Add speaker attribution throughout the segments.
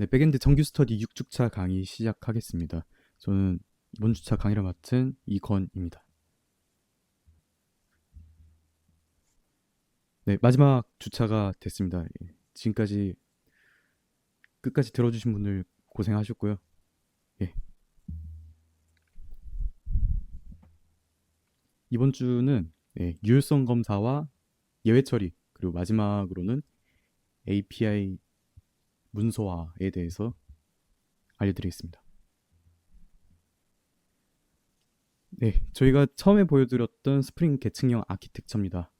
Speaker 1: 네, 백엔드 정규 스터디 6주차 강의 시작하겠습니다. 저는 이번 주차 강의를 맡은 이건입니다. 네, 마지막 주차가 됐습니다. 지금까지 끝까지 들어주신 분들 고생하셨고요. 예, 이번 주는 유효성 검사와 예외 처리, 그리고 마지막으로는 API 문서화에 대해서 알려드리겠습니다. 네, 저희가 처음에 보여드렸던 스프링 계층형 아키텍처입니다.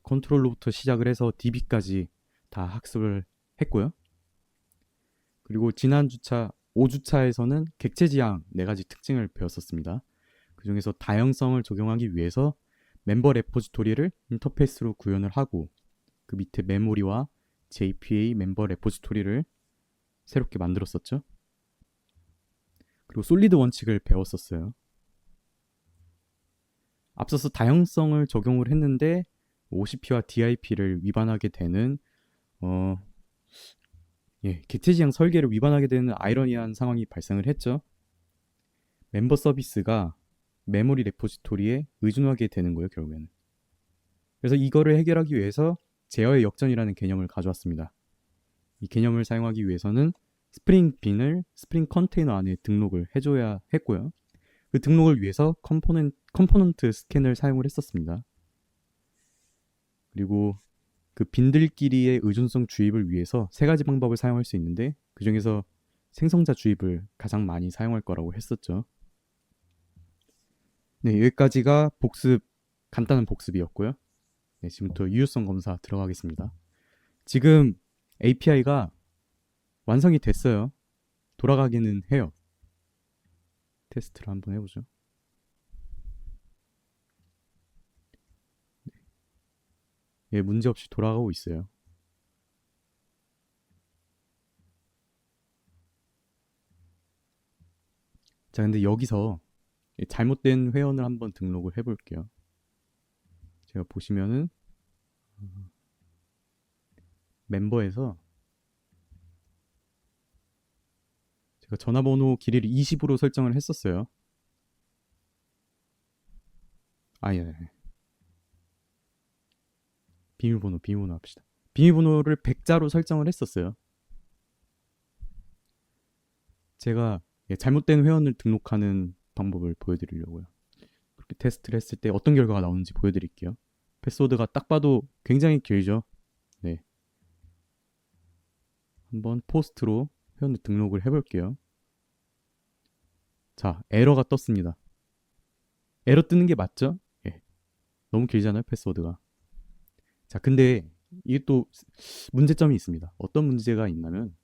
Speaker 1: 컨트롤로부터 시작을 해서 DB까지 다 학습을 했고요. 그리고 지난 주차 5주차에서는 객체 지향 4가지 특징을 배웠었습니다. 그 중에서 다양성을 적용하기 위해서 멤버 레포지토리를 인터페이스로 구현을 하고 그 밑에 메모리와 JPA 멤버 레포지토리를 새롭게 만들었었죠. 그리고 솔리드 원칙을 배웠었어요. 앞서서 다양성을 적용을 했는데 OCP와 DIP를 위반하게 되는 객체 지향 설계를 위반하게 되는 아이러니한 상황이 발생을 했죠. 멤버 서비스가 메모리 레포지토리에 의존하게 되는 거예요, 결국에는. 그래서 이거를 해결하기 위해서 제어의 역전이라는 개념을 가져왔습니다. 이 개념을 사용하기 위해서는 스프링 빈을 스프링 컨테이너 안에 등록을 해줘야 했고요. 그 등록을 위해서 컴포넌트 스캔을 사용을 했었습니다. 그리고 그 빈들끼리의 의존성 주입을 위해서 3가지 방법을 사용할 수 있는데 그 중에서 생성자 주입을 가장 많이 사용할 거라고 했었죠. 네, 여기까지가 간단한 복습이었고요. 네, 지금부터 유효성 검사 들어가겠습니다. 지금 API가 완성이 됐어요. 돌아가기는 해요. 테스트를 한번 해보죠. 예, 문제없이 돌아가고 있어요. 자, 근데 여기서 잘못된 회원을 한번 등록을 해볼게요. 제가 보시면은 멤버에서 제가 전화번호 길이를 20으로 설정을 했었어요. 예. 비밀번호 합시다. 비밀번호를 100자로 설정을 했었어요. 제가 잘못된 회원을 등록하는 방법을 보여드리려고요. 그렇게 테스트를 했을 때 어떤 결과가 나오는지 보여드릴게요. 패스워드가 딱 봐도 굉장히 길죠. 네. 한번 포스트로 회원을 등록을 해볼게요. 자, 에러가 떴습니다. 에러 뜨는 게 맞죠? 예. 너무 길잖아요, 패스워드가. 자, 근데 이게 또 문제점이 있습니다. 어떤 문제가 있냐면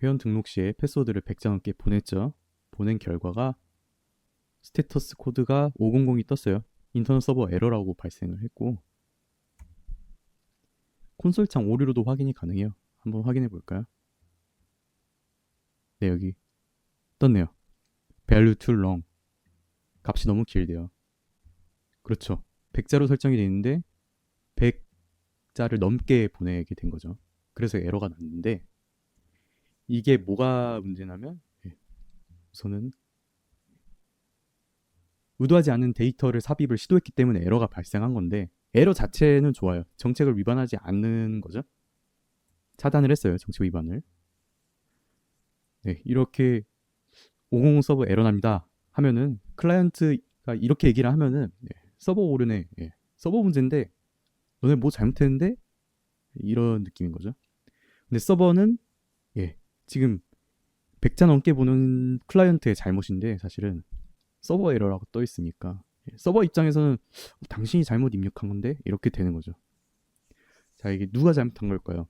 Speaker 1: 회원 등록 시에 패스워드를 100자 넘게 보냈죠. 보낸 결과가 스테터스 코드가 500이 떴어요. 인터넷 서버 에러라고 발생을 했고 콘솔 창 오류로도 확인이 가능해요. 한번 확인해 볼까요? 네, 여기 떴네요. value too long. 값이 너무 길대요. 그렇죠. 100자로 설정이 되어 있는데 100자를 넘게 보내게 된 거죠. 그래서 에러가 났는데 이게 뭐가 문제냐면 우선은 의도하지 않은 데이터를 삽입을 시도했기 때문에 에러가 발생한 건데 에러 자체는 좋아요. 정책을 위반하지 않는 거죠. 차단을 했어요. 정책 위반을. 네, 이렇게 500 서버 에러 납니다 하면은 클라이언트가 이렇게 얘기를 하면은 서버 오르네. 서버 문제인데 너네 뭐 잘못했는데? 이런 느낌인 거죠. 근데 서버는 지금 100자 넘게 보는 클라이언트의 잘못인데 사실은 서버 에러라고 떠 있으니까 서버 입장에서는 당신이 잘못 입력한 건데 이렇게 되는 거죠. 자, 이게 누가 잘못한 걸까요?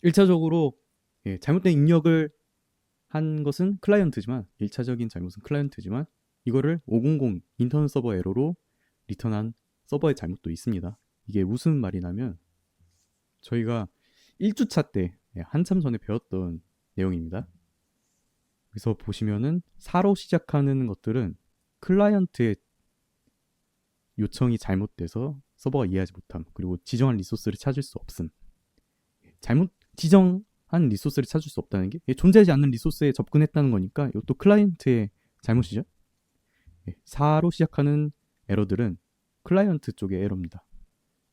Speaker 1: 1차적으로 잘못된 입력을 한 것은 클라이언트지만 1차적인 잘못은 클라이언트지만 이거를 500 인터넷 서버 에러로 리턴한 서버의 잘못도 있습니다. 이게 무슨 말이냐면 저희가 1주차 때 한참 전에 배웠던 내용입니다. 그래서 보시면은 4로 시작하는 것들은 클라이언트의 요청이 잘못돼서 서버가 이해하지 못함, 그리고 지정한 리소스를 찾을 수 없음, 지정한 리소스를 찾을 수 없다는 게 존재하지 않는 리소스에 접근했다는 거니까 이것도 클라이언트의 잘못이죠. 4로 시작하는 에러들은 클라이언트 쪽의 에러입니다.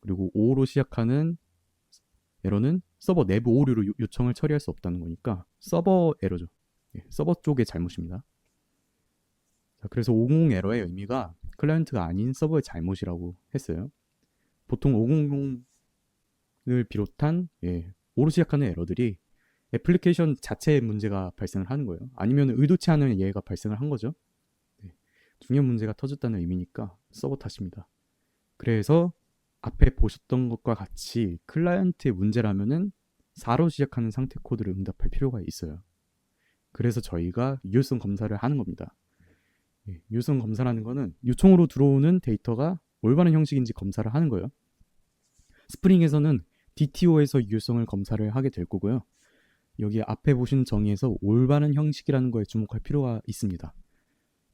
Speaker 1: 그리고 5로 시작하는 에러는 서버 내부 오류로 요청을 처리할 수 없다는 거니까 서버 에러죠. 서버 쪽의 잘못입니다. 자, 그래서 500 에러의 의미가 클라이언트가 아닌 서버의 잘못이라고 했어요. 보통 500을 비롯한 5로 시작하는 에러들이 애플리케이션 자체에 문제가 발생을 하는 거예요. 아니면 의도치 않은 예가 발생을 한 거죠. 중요한 문제가 터졌다는 의미니까 서버 탓입니다. 그래서 앞에 보셨던 것과 같이 클라이언트의 문제라면은 4로 시작하는 상태 코드를 응답할 필요가 있어요. 그래서 저희가 유효성 검사를 하는 겁니다. 유효성 검사라는 거는 요청으로 들어오는 데이터가 올바른 형식인지 검사를 하는 거예요. 스프링에서는 DTO에서 유효성을 검사를 하게 될 거고요. 여기 앞에 보신 정의에서 올바른 형식이라는 거에 주목할 필요가 있습니다.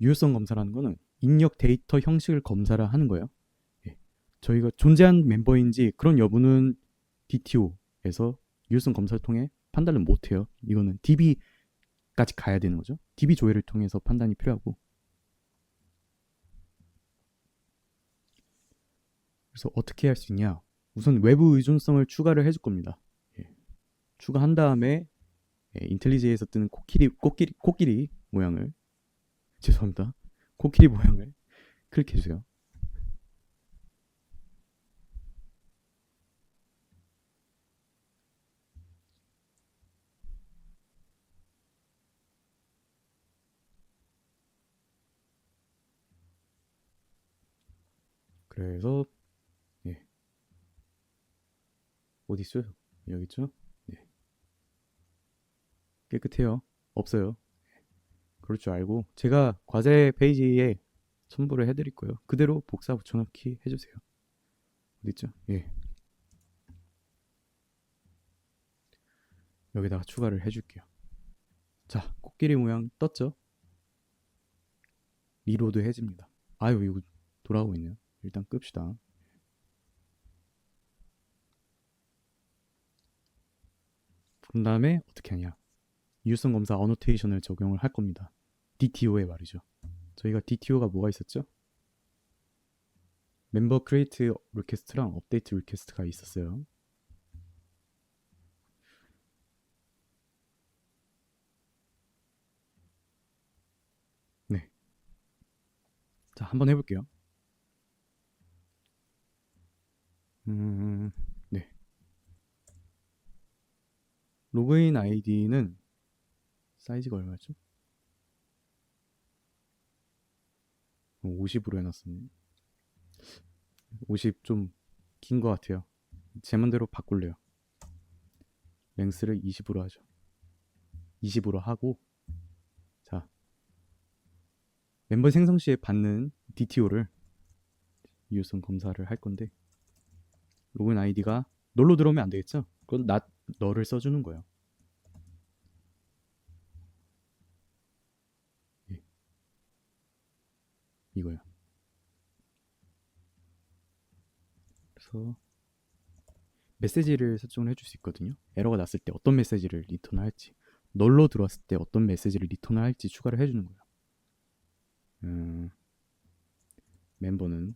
Speaker 1: 유효성 검사라는 거는 입력 데이터 형식을 검사를 하는 거예요. 저희가 존재한 멤버인지 그런 여부는 DTO에서 유효성 검사를 통해 판단을 못해요. 이거는 DB까지 가야 되는 거죠. DB 조회를 통해서 판단이 필요하고. 그래서 어떻게 할 수 있냐? 우선 외부 의존성을 추가를 해줄 겁니다. 추가한 다음에 인텔리제이에서 뜨는 코끼리 모양을 죄송합니다. 코끼리 모양을 클릭해주세요. 그래서 어디 있어요? 여기 있죠? 깨끗해요. 없어요. 그럴 줄 알고 제가 과제 페이지에 첨부를 해드릴 거예요. 그대로 복사 붙여넣기 해주세요. 어디 있죠? 여기다가 추가를 해줄게요. 자, 코끼리 모양 떴죠? 리로드 해집니다. 아유, 이거 돌아오고 있네요. 일단 끕시다. 그런 다음에 어떻게 하냐? 유효성 검사 어노테이션을 적용을 할 겁니다. DTO에 말이죠. 저희가 DTO가 뭐가 있었죠? 멤버 크리에이트 리퀘스트랑 업데이트 리퀘스트가 있었어요. 네. 자, 한번 해볼게요. 네. 로그인 아이디는 사이즈가 얼마였죠? 50으로 해놨었네. 50 좀 긴 것 같아요. 제 맘대로 바꿀래요. 랭스를 20으로 하죠. 20으로 하고, 자, 멤버 생성 시에 받는 DTO를 유효성 검사를 할 건데, 로그인 아이디가 널로 들어오면 안 되겠죠? 그건 너를 써주는 거예요. 이거요. 그래서 메시지를 설정을 해줄 수 있거든요. 에러가 났을 때 어떤 메시지를 리턴을 할지, 널로 들어왔을 때 어떤 메시지를 리턴을 할지 추가를 해주는 거예요. 멤버는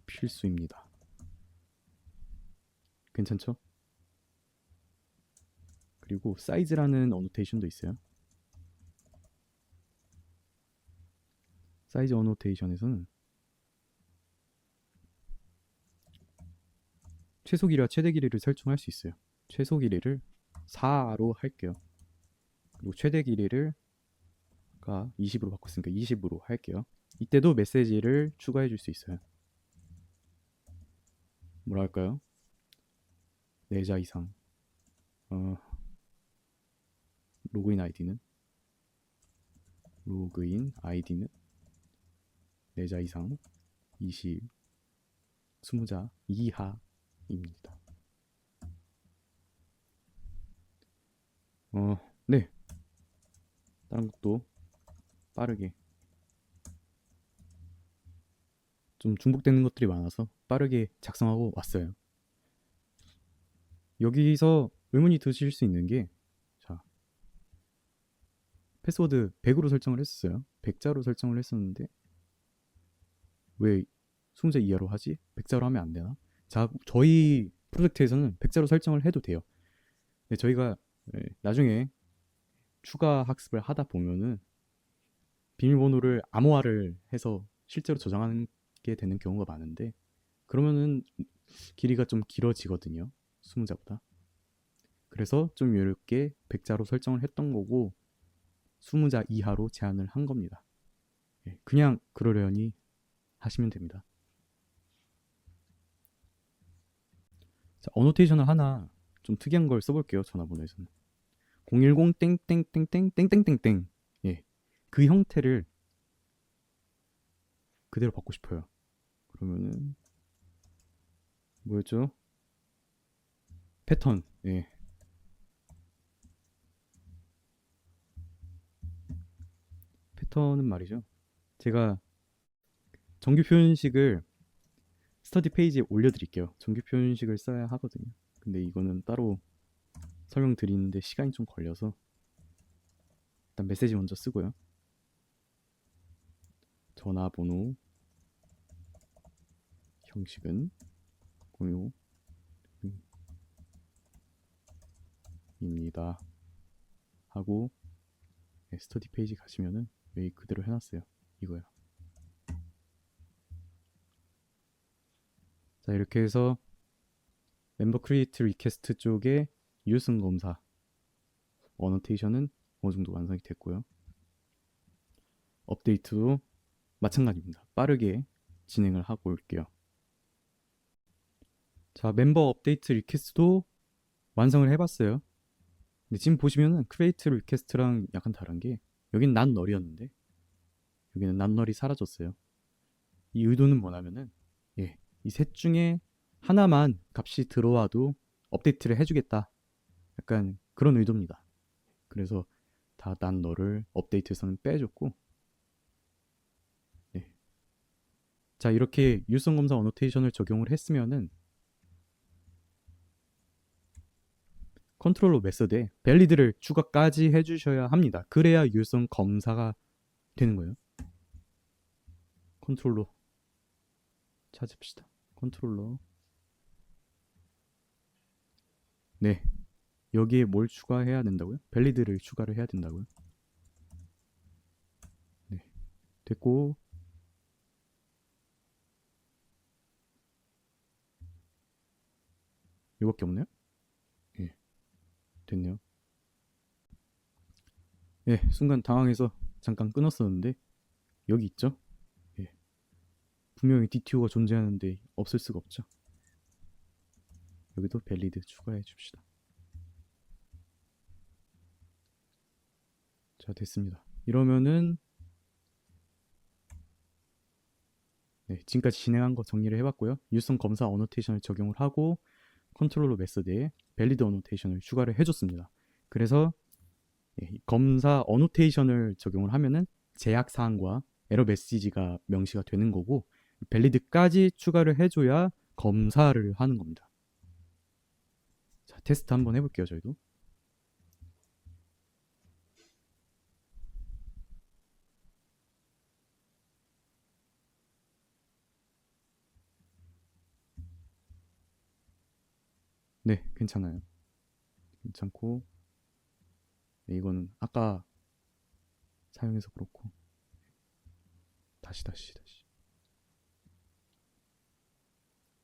Speaker 1: 필수입니다. 괜찮죠? 그리고 사이즈라는 어노테이션도 있어요. 사이즈 어노테이션에서는 최소 길이와 최대 길이를 설정할 수 있어요. 최소 길이를 4로 할게요. 그리고 최대 길이를 20으로 바꿨으니까 20으로 할게요. 이때도 메시지를 추가해 줄 수 있어요. 뭐라 할까요? 4자 이상. 로그인 아이디는 4자 이상 20자 이하입니다. 네. 다른 것도 빠르게 좀 중복되는 것들이 많아서 빠르게 작성하고 왔어요. 여기서 의문이 드실 수 있는 게, 자, 패스워드 100으로 설정을 했었어요. 100자로 설정을 했었는데 왜 20자 이하로 하지? 100자로 하면 안 되나? 자, 저희 프로젝트에서는 100자로 설정을 해도 돼요. 근데 저희가 나중에 추가 학습을 하다 보면은 비밀번호를 암호화를 해서 실제로 저장하는 게 되는 경우가 많은데, 그러면은 길이가 좀 길어지거든요. 20자보다. 그래서 좀 이렇게 100자로 설정을 했던 거고 20자 이하로 제한을 한 겁니다. 그냥 그러려니 하시면 됩니다. 자, 어노테이션을 하나 좀 특이한 걸 써볼게요. 전화번호에서는 010 땡땡땡땡 땡땡땡땡. 예, 그 형태를 그대로 받고 싶어요. 그러면은 뭐였죠? 패턴. 예, 패턴은 말이죠. 제가 정규 표현식을 스터디 페이지에 올려드릴게요. 정규 표현식을 써야 하거든요. 근데 이거는 따로 설명드리는데 시간이 좀 걸려서 일단 메시지 먼저 쓰고요. 전화번호 형식은 공유입니다 하고 스터디 페이지 가시면은 여기 그대로 해놨어요. 이거요. 자, 이렇게 해서 멤버 크리에이트 리퀘스트 쪽에 유효성 검사 어노테이션은 어느 정도 완성이 됐고요. 업데이트도 마찬가지입니다. 빠르게 진행을 하고 올게요. 자, 멤버 업데이트 리퀘스트도 완성을 해봤어요. 근데 지금 보시면은 크리에이트 리퀘스트랑 약간 다른 게, 여긴 난 널이었는데 여기는 난 널이 사라졌어요. 이 의도는 뭐냐면은, 이 셋 중에 하나만 값이 들어와도 업데이트를 해주겠다, 약간 그런 의도입니다. 그래서 다 난 너를 업데이트에서는 빼줬고, 네. 자, 이렇게 유성 검사 어노테이션을 적용을 했으면은 컨트롤러 메서드에 밸리드를 추가까지 해주셔야 합니다. 그래야 유성 검사가 되는 거예요. 컨트롤러 찾읍시다. 컨트롤러. 네, 여기에 뭘 추가해야 된다고요? 밸리드를 추가를 해야 된다고요? 네, 됐고, 이거밖에 없네요. 예, 됐네요. 예, 순간 당황해서 잠깐 끊었었는데 여기 있죠? 예, 분명히 DTO가 존재하는데 없을 수가 없죠. 여기도 밸리드 추가해 줍시다. 자, 됐습니다. 이러면은 지금까지 진행한 거 정리를 해봤고요. 유성 검사 어노테이션을 적용을 하고 컨트롤러 메서드에 밸리드 어노테이션을 추가를 해줬습니다. 그래서 검사 어노테이션을 적용을 하면은 제약 사항과 에러 메시지가 명시가 되는 거고, 밸리드까지 추가를 해줘야 검사를 하는 겁니다. 자, 테스트 한번 해볼게요. 저희도. 네, 괜찮아요. 괜찮고, 네, 이거는 아까 사용해서 그렇고, 다시.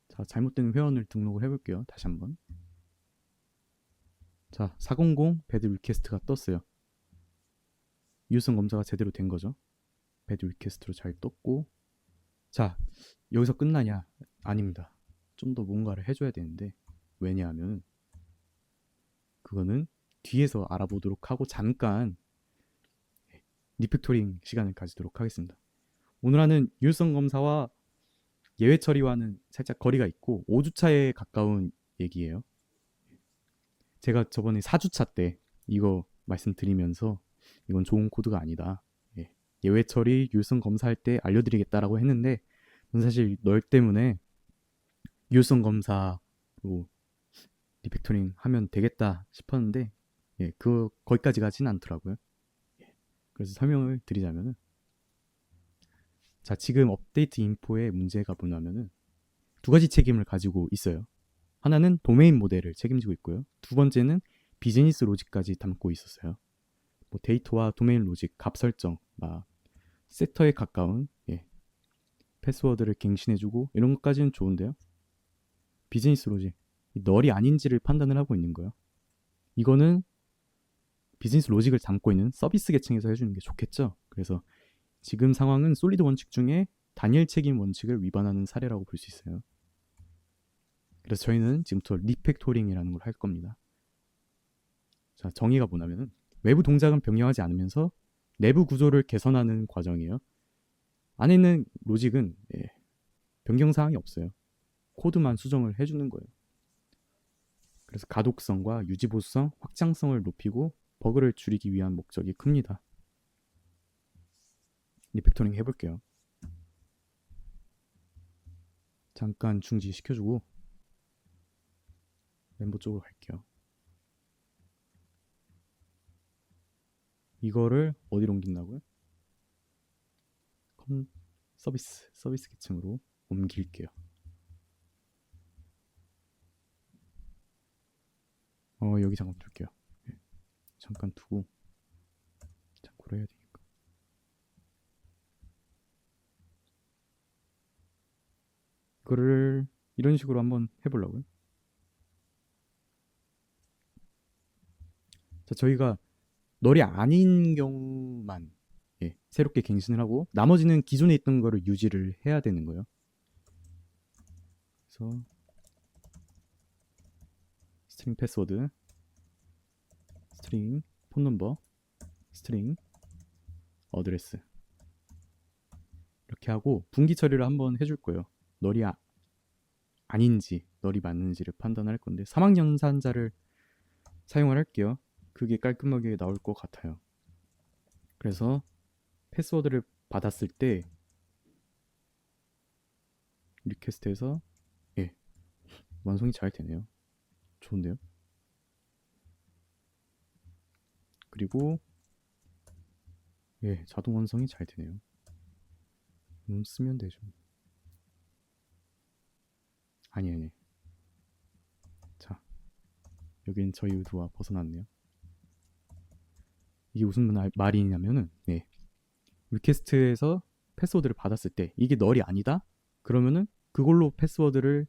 Speaker 1: 자, 잘못된 회원을 등록을 해볼게요. 다시 한번. 자, 400 배드 리퀘스트가 떴어요. 유효성 검사가 제대로 된 거죠. 배드 리퀘스트로 잘 떴고, 자, 여기서 끝나냐? 아닙니다. 좀 더 뭔가를 해줘야 되는데, 왜냐하면 그거는 뒤에서 알아보도록 하고 잠깐 리팩토링 시간을 가지도록 하겠습니다. 오늘 하는 유효성 검사와 예외 처리와는 살짝 거리가 있고 5주차에 가까운 얘기예요. 제가 저번에 4주차 때 이거 말씀드리면서 이건 좋은 코드가 아니다, 예외 처리 유효성 검사할 때 알려드리겠다라고 했는데, 사실 널 때문에 유효성 검사로 리팩토링 하면 되겠다 싶었는데 예, 거기까지 가진 않더라고요. 예, 그래서 설명을 드리자면은 자, 지금 업데이트 인포의 문제가 뭐냐면은 두 가지 책임을 가지고 있어요. 하나는 도메인 모델을 책임지고 있고요. 두 번째는 비즈니스 로직까지 담고 있었어요. 뭐 데이터와 도메인 로직, 값 설정, 막 섹터에 가까운 예, 패스워드를 갱신해주고 이런 것까지는 좋은데요. 비즈니스 로직, 널이 아닌지를 판단을 하고 있는 거예요. 이거는 비즈니스 로직을 담고 있는 서비스 계층에서 해주는 게 좋겠죠. 그래서 지금 상황은 솔리드 원칙 중에 단일 책임 원칙을 위반하는 사례라고 볼 수 있어요. 그래서 저희는 지금부터 리팩토링이라는 걸 할 겁니다. 자, 정의가 뭐냐면은 외부 동작은 변경하지 않으면서 내부 구조를 개선하는 과정이에요. 안에 있는 로직은 예, 변경 사항이 없어요. 코드만 수정을 해주는 거예요. 그래서 가독성과 유지 보수성, 확장성을 높이고 버그를 줄이기 위한 목적이 큽니다. 리팩토링 해볼게요. 잠깐 중지시켜주고 멤버 쪽으로 갈게요. 이거를 어디로 옮긴다고요? 서비스 계층으로 옮길게요. 여기 잠깐 둘게요. 네, 잠깐 두고 참고로 해야 되니까. 이거를 이런 식으로 한번 해보려고요. 자, 저희가 널이 아닌 경우만 예, 새롭게 갱신을 하고 나머지는 기존에 있던 거를 유지를 해야 되는 거예요. 그래서 스트링 패스워드, 스트링 폰 넘버, 스트링 어드레스 이렇게 하고 분기 처리를 한번 해줄 거예요. 널이 아닌지 널이 맞는지를 판단할 건데 사망 연산자를 사용을 할게요. 그게 깔끔하게 나올 것 같아요. 그래서 패스워드를 받았을 때 리퀘스트에서 예, 완성이 잘 되네요. 좋은데요? 그리고 예, 자동 완성이 잘 되네요. 쓰면 되죠. 아니. 자, 여긴 저희 의도와 벗어났네요. 이게 무슨 말이냐면은 예, 리퀘스트에서 패스워드를 받았을 때 이게 널이 아니다? 그러면은 그걸로 패스워드를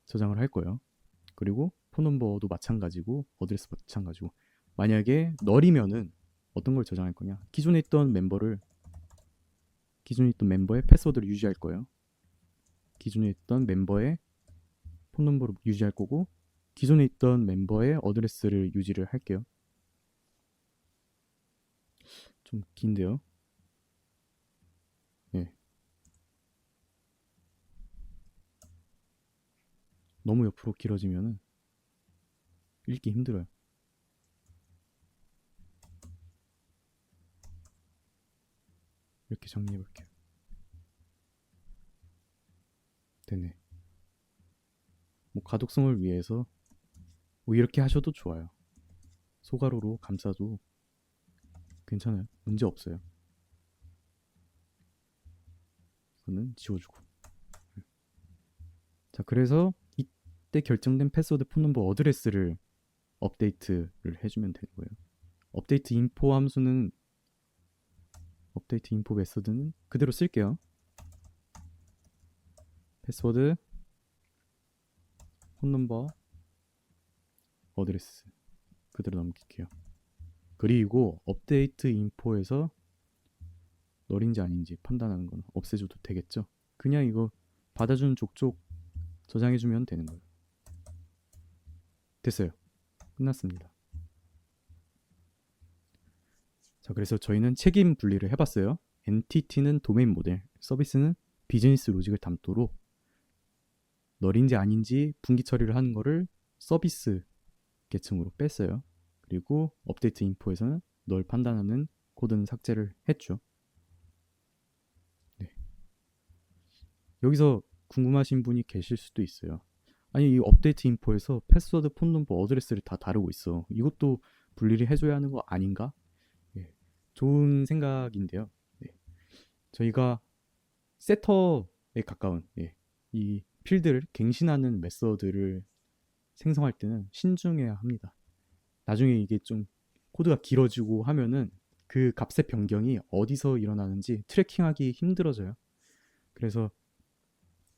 Speaker 1: 저장을 할 거예요. 그리고 폰 넘버도 마찬가지고 어드레스 마찬가지고 만약에 널이면은 어떤 걸 저장할 거냐? 기존에 있던 멤버의 패스워드를 유지할 거예요. 기존에 있던 멤버의 폰 넘버를 유지할 거고 기존에 있던 멤버의 어드레스를 유지를 할게요. 좀 긴데요. 예. 너무 옆으로 길어지면은 읽기 힘들어요. 이렇게 정리해 볼게요. 되네. 뭐 가독성을 위해서 뭐 이렇게 하셔도 좋아요. 소가로로 감싸도 괜찮아요. 문제 없어요. 이거는 지워주고. 자, 그래서 이때 결정된 패스워드, 폰 넘버, 어드레스를 업데이트를 해주면 되는 거예요. 업데이트 인포 함수는 업데이트 인포 메서드는 그대로 쓸게요. 패스워드, 폰 넘버, 어드레스 그대로 넘길게요. 그리고 업데이트 인포에서 널인지 아닌지 판단하는 건 없애줘도 되겠죠. 그냥 이거 받아주는 족족 저장해주면 되는 거예요. 됐어요. 끝났습니다. 자, 그래서 저희는 책임 분리를 해봤어요. 엔티티는 도메인 모델, 서비스는 비즈니스 로직을 담도록 널인지 아닌지 분기 처리를 하는 거를 서비스 계층으로 뺐어요. 그리고 업데이트 인포에서는 널 판단하는 코드는 삭제를 했죠. 여기서 궁금하신 분이 계실 수도 있어요. 아니, 이 업데이트 인포에서 패스워드, 폰 넘버, 어드레스를 다 다루고 있어. 이것도 분리를 해줘야 하는 거 아닌가? 예, 좋은 생각인데요. 네, 저희가 세터에 가까운 이 필드를 갱신하는 메서드를 생성할 때는 신중해야 합니다. 나중에 이게 좀 코드가 길어지고 하면은 그 값의 변경이 어디서 일어나는지 트래킹하기 힘들어져요. 그래서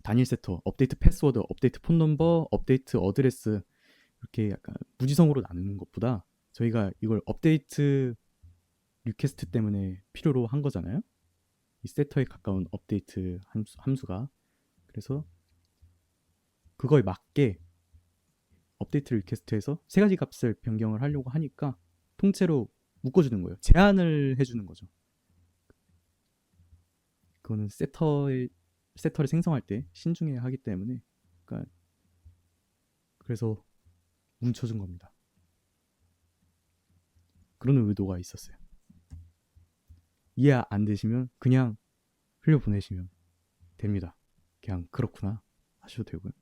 Speaker 1: 단일 세터, 업데이트 패스워드, 업데이트 폰 넘버, 업데이트 어드레스 이렇게 약간 무지성으로 나누는 것보다 저희가 이걸 업데이트 리퀘스트 때문에 필요로 한 거잖아요. 이 세터에 가까운 업데이트 함수가. 그래서 그거에 맞게 업데이트 리퀘스트에서 세 가지 값을 변경을 하려고 하니까 통째로 묶어주는 거예요. 제한을 해주는 거죠. 그거는 세터를 생성할 때 신중해야 하기 때문에, 그러니까 그래서 뭉쳐준 겁니다. 그런 의도가 있었어요. 이해 안 되시면 그냥 흘려보내시면 됩니다. 그냥 그렇구나 하셔도 되고요.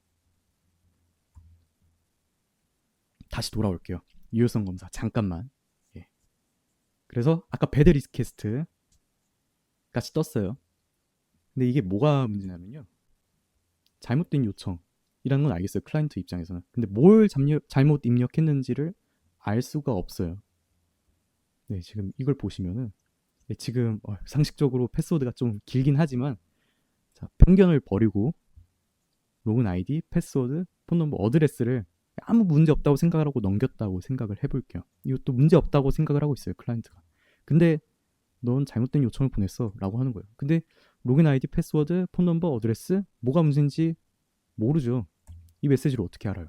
Speaker 1: 다시 돌아올게요. 유효성 검사 잠깐만. 예. 그래서 아까 배드 리퀘스트 같이 떴어요. 근데 이게 뭐가 문제냐면요. 잘못된 요청이라는 건 알겠어요. 클라이언트 입장에서는. 근데 뭘 잘못 입력했는지를 알 수가 없어요. 네, 지금 이걸 보시면은 지금 상식적으로 패스워드가 좀 길긴 하지만 자, 편견을 버리고 로그인 아이디, 패스워드, 폰 넘버, 어드레스를 아무 문제 없다고 생각을 하고 넘겼다고 생각을 해볼게요. 이것도 문제 없다고 생각을 하고 있어요, 클라이언트가. 근데 넌 잘못된 요청을 보냈어 라고 하는 거예요. 근데 로그인 아이디, 패스워드, 폰 넘버, 어드레스 뭐가 문제인지 모르죠. 이 메시지를 어떻게 알아요?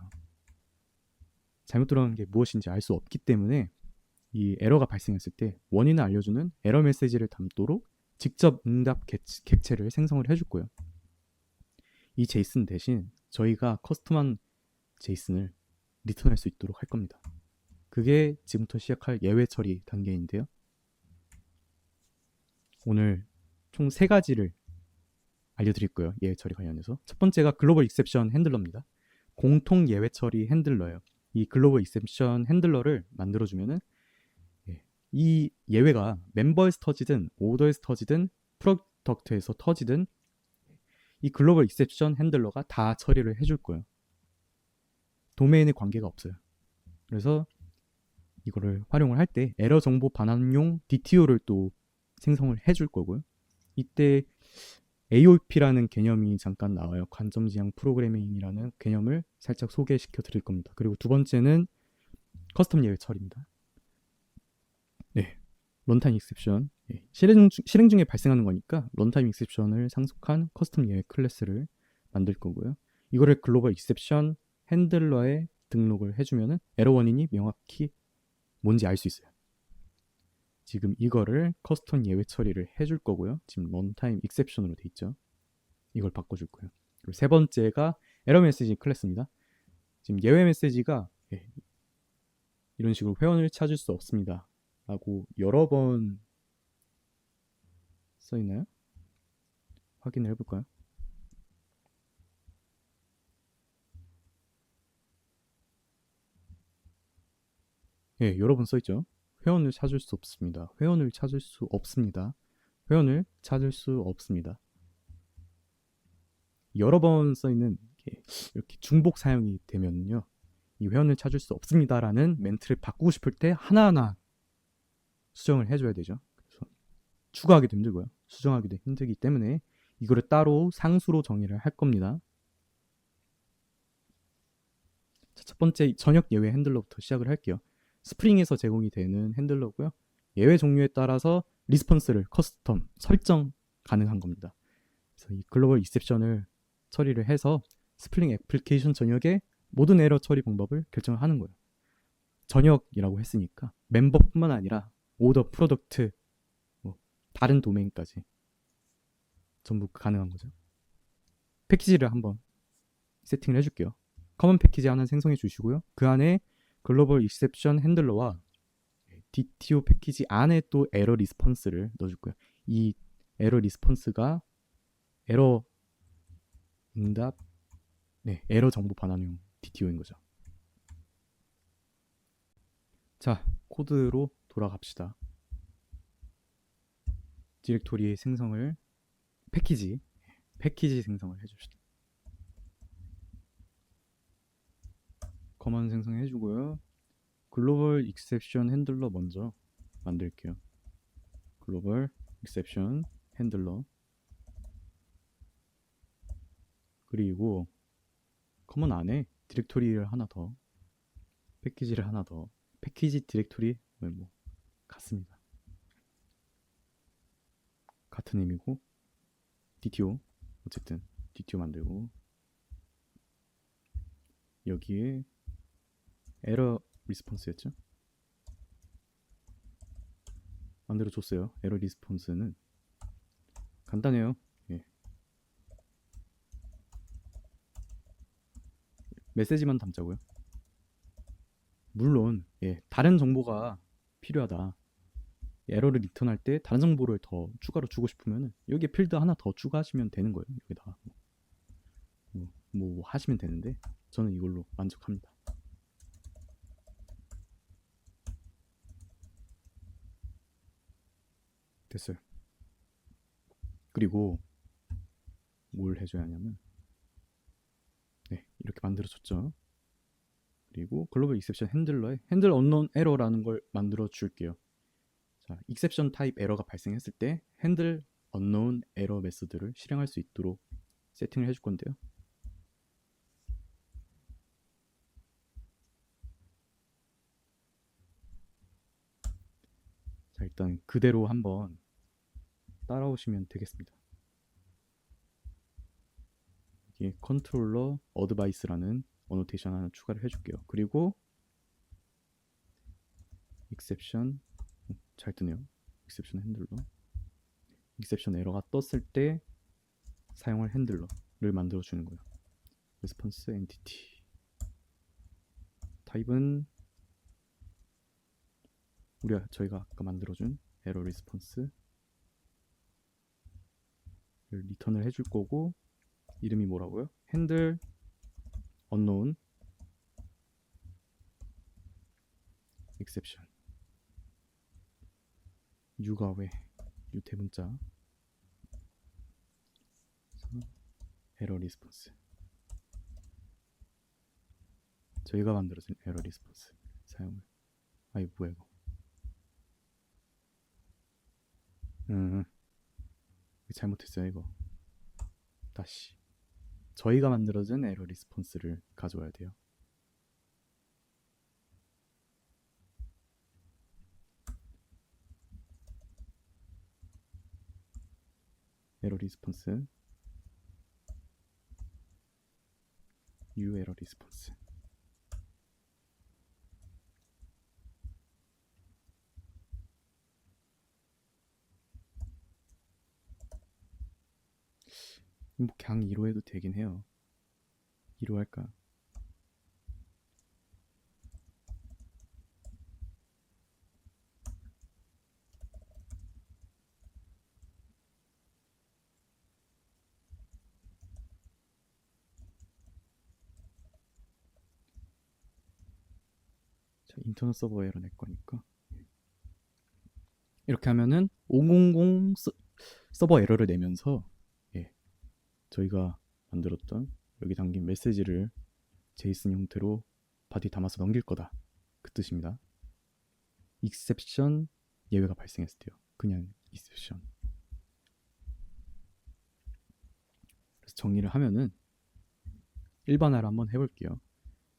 Speaker 1: 잘못 들어간 게 무엇인지 알 수 없기 때문에 이 에러가 발생했을 때 원인을 알려주는 에러 메시지를 담도록 직접 응답 객체를 생성을 해줄 거예요. 이 제이슨 대신 저희가 커스텀한 제이슨을 리턴할 수 있도록 할 겁니다. 그게 지금부터 시작할 예외 처리 단계인데요. 오늘 총 3가지를 알려드릴 거예요. 예외 처리 관련해서. 첫 번째가 글로벌 익셉션 핸들러입니다. 공통 예외 처리 핸들러예요. 이 글로벌 익셉션 핸들러를 만들어주면은 이 예외가 멤버에서 터지든 오더에서 터지든 프로덕트에서 터지든 이 글로벌 익셉션 핸들러가 다 처리를 해줄 거예요. 도메인에 관계가 없어요. 그래서 이거를 활용을 할 때 에러 정보 반환용 DTO를 또 생성을 해줄 거고요. 이때 AOP라는 개념이 잠깐 나와요. 관점 지향 프로그래밍이라는 개념을 살짝 소개시켜 드릴 겁니다. 그리고 두 번째는 커스텀 예외 처리입니다. 네, 런타임 익셉션. 실행 중에 발생하는 거니까 런타임 익셉션을 상속한 커스텀 예외 클래스를 만들 거고요. 이거를 글로벌 익셉션 핸들러에 등록을 해주면은 에러 원인이 명확히 뭔지 알 수 있어요. 지금 이거를 커스텀 예외 처리를 해줄 거고요. 지금 런타임 익셉션으로 돼 있죠. 이걸 바꿔줄 거예요. 그리고 세 번째가 에러 메시지 클래스입니다. 지금 예외 메시지가 이런 식으로 회원을 찾을 수 없습니다 라고 여러 번 써있나요? 확인을 해볼까요? 여러 번 써있죠. 회원을 찾을 수 없습니다. 회원을 찾을 수 없습니다. 회원을 찾을 수 없습니다. 여러 번 써있는 이렇게 중복 사용이 되면요. 이 회원을 찾을 수 없습니다라는 멘트를 바꾸고 싶을 때 하나하나 수정을 해줘야 되죠. 그래서 추가하기도 힘들고요. 수정하기도 힘들기 때문에 이거를 따로 상수로 정의를 할 겁니다. 자, 첫 번째 전역 예외 핸들러부터 시작을 할게요. 스프링에서 제공이 되는 핸들러고요. 예외 종류에 따라서 리스폰스를 커스텀 설정 가능한 겁니다. 그래서 이 글로벌 익셉션을 처리를 해서 스프링 애플리케이션 전역의 모든 에러 처리 방법을 결정을 하는 거예요. 전역이라고 했으니까 멤버뿐만 아니라 오더, 프로덕트, 다른 도메인까지 전부 가능한 거죠. 패키지를 한번 세팅을 해줄게요. 커먼 패키지 하나 생성해 주시고요. 그 안에 글로벌 익셉션 핸들러와 DTO 패키지 안에 또 에러 리스폰스를 넣어줄 거예요. 이 에러 리스폰스가 에러 응답, 네, 에러 정보 반환용 DTO인 거죠. 자, 코드로 돌아갑시다. 디렉토리 생성을 패키지 생성을 해줍시다. 커먼 생성해주고요. 글로벌 익셉션 핸들러 먼저 만들게요. 글로벌 익셉션 핸들러, 그리고 커먼 안에 디렉토리를 하나 더, 패키지를 하나 더, 패키지 디렉토리 뭐 같습니다. 같은 의미고, DTO 어쨌든 DTO 만들고, 여기에 에러 리스폰스였죠? 만들어줬어요. 에러 리스폰스는 간단해요. 예. 메시지만 담자고요. 물론 다른 정보가 필요하다, 에러를 리턴할 때 다른 정보를 더 추가로 주고 싶으면 여기에 필드 하나 더 추가하시면 되는 거예요. 여기다가 뭐 하시면 되는데 저는 이걸로 만족합니다. 됐어요. 그리고 뭘 해줘야 하냐면, 이렇게 만들어줬죠. 그리고 글로벌 익셉션 핸들러에 핸들 언노운 에러라는 걸 만들어 줄게요. 자, 익셉션 타입 에러가 발생했을 때 핸들 언노운 에러 메소드를 실행할 수 있도록 세팅을 해줄 건데요. 자, 일단 그대로 한번 따라오시면 되겠습니다. 여기 컨트롤러 어드바이스라는 어노테이션 하나 추가를 해줄게요. 그리고 익셉션, 잘 뜨네요. 익셉션 핸들러, 익셉션 에러가 떴을 때 사용할 핸들러를 만들어 주는 거예요. 레스폰스 엔티티 타입은 저희가 아까 만들어준 에러 리스폰스를 리턴을 해줄 거고, 이름이 뭐라고요? 핸들 언노운 익셉션, U가 왜 U 대문자, 에러 리스폰스, 저희가 만들어준 에러 리스폰스 사용을, 아이 뭐야 이거, 잘못했어요. 이거 다시 저희가 만들어준 에러 리스폰스를 가져와야 돼요. 에러 리스폰스 U 에러 리스폰스, 뭐 그냥 2로 해도 되긴 해요. 2로 할까? 자, 인터널 서버 에러 낼 거니까 이렇게 하면은 500 서버 에러를 내면서 저희가 만들었던 여기 담긴 메시지를 제이슨 형태로 바디 담아서 넘길 거다, 그 뜻입니다. 익셉션 예외가 발생했을 때요. 그냥 익셉션. 그래서 정리를 하면은 일반화를 한번 해볼게요.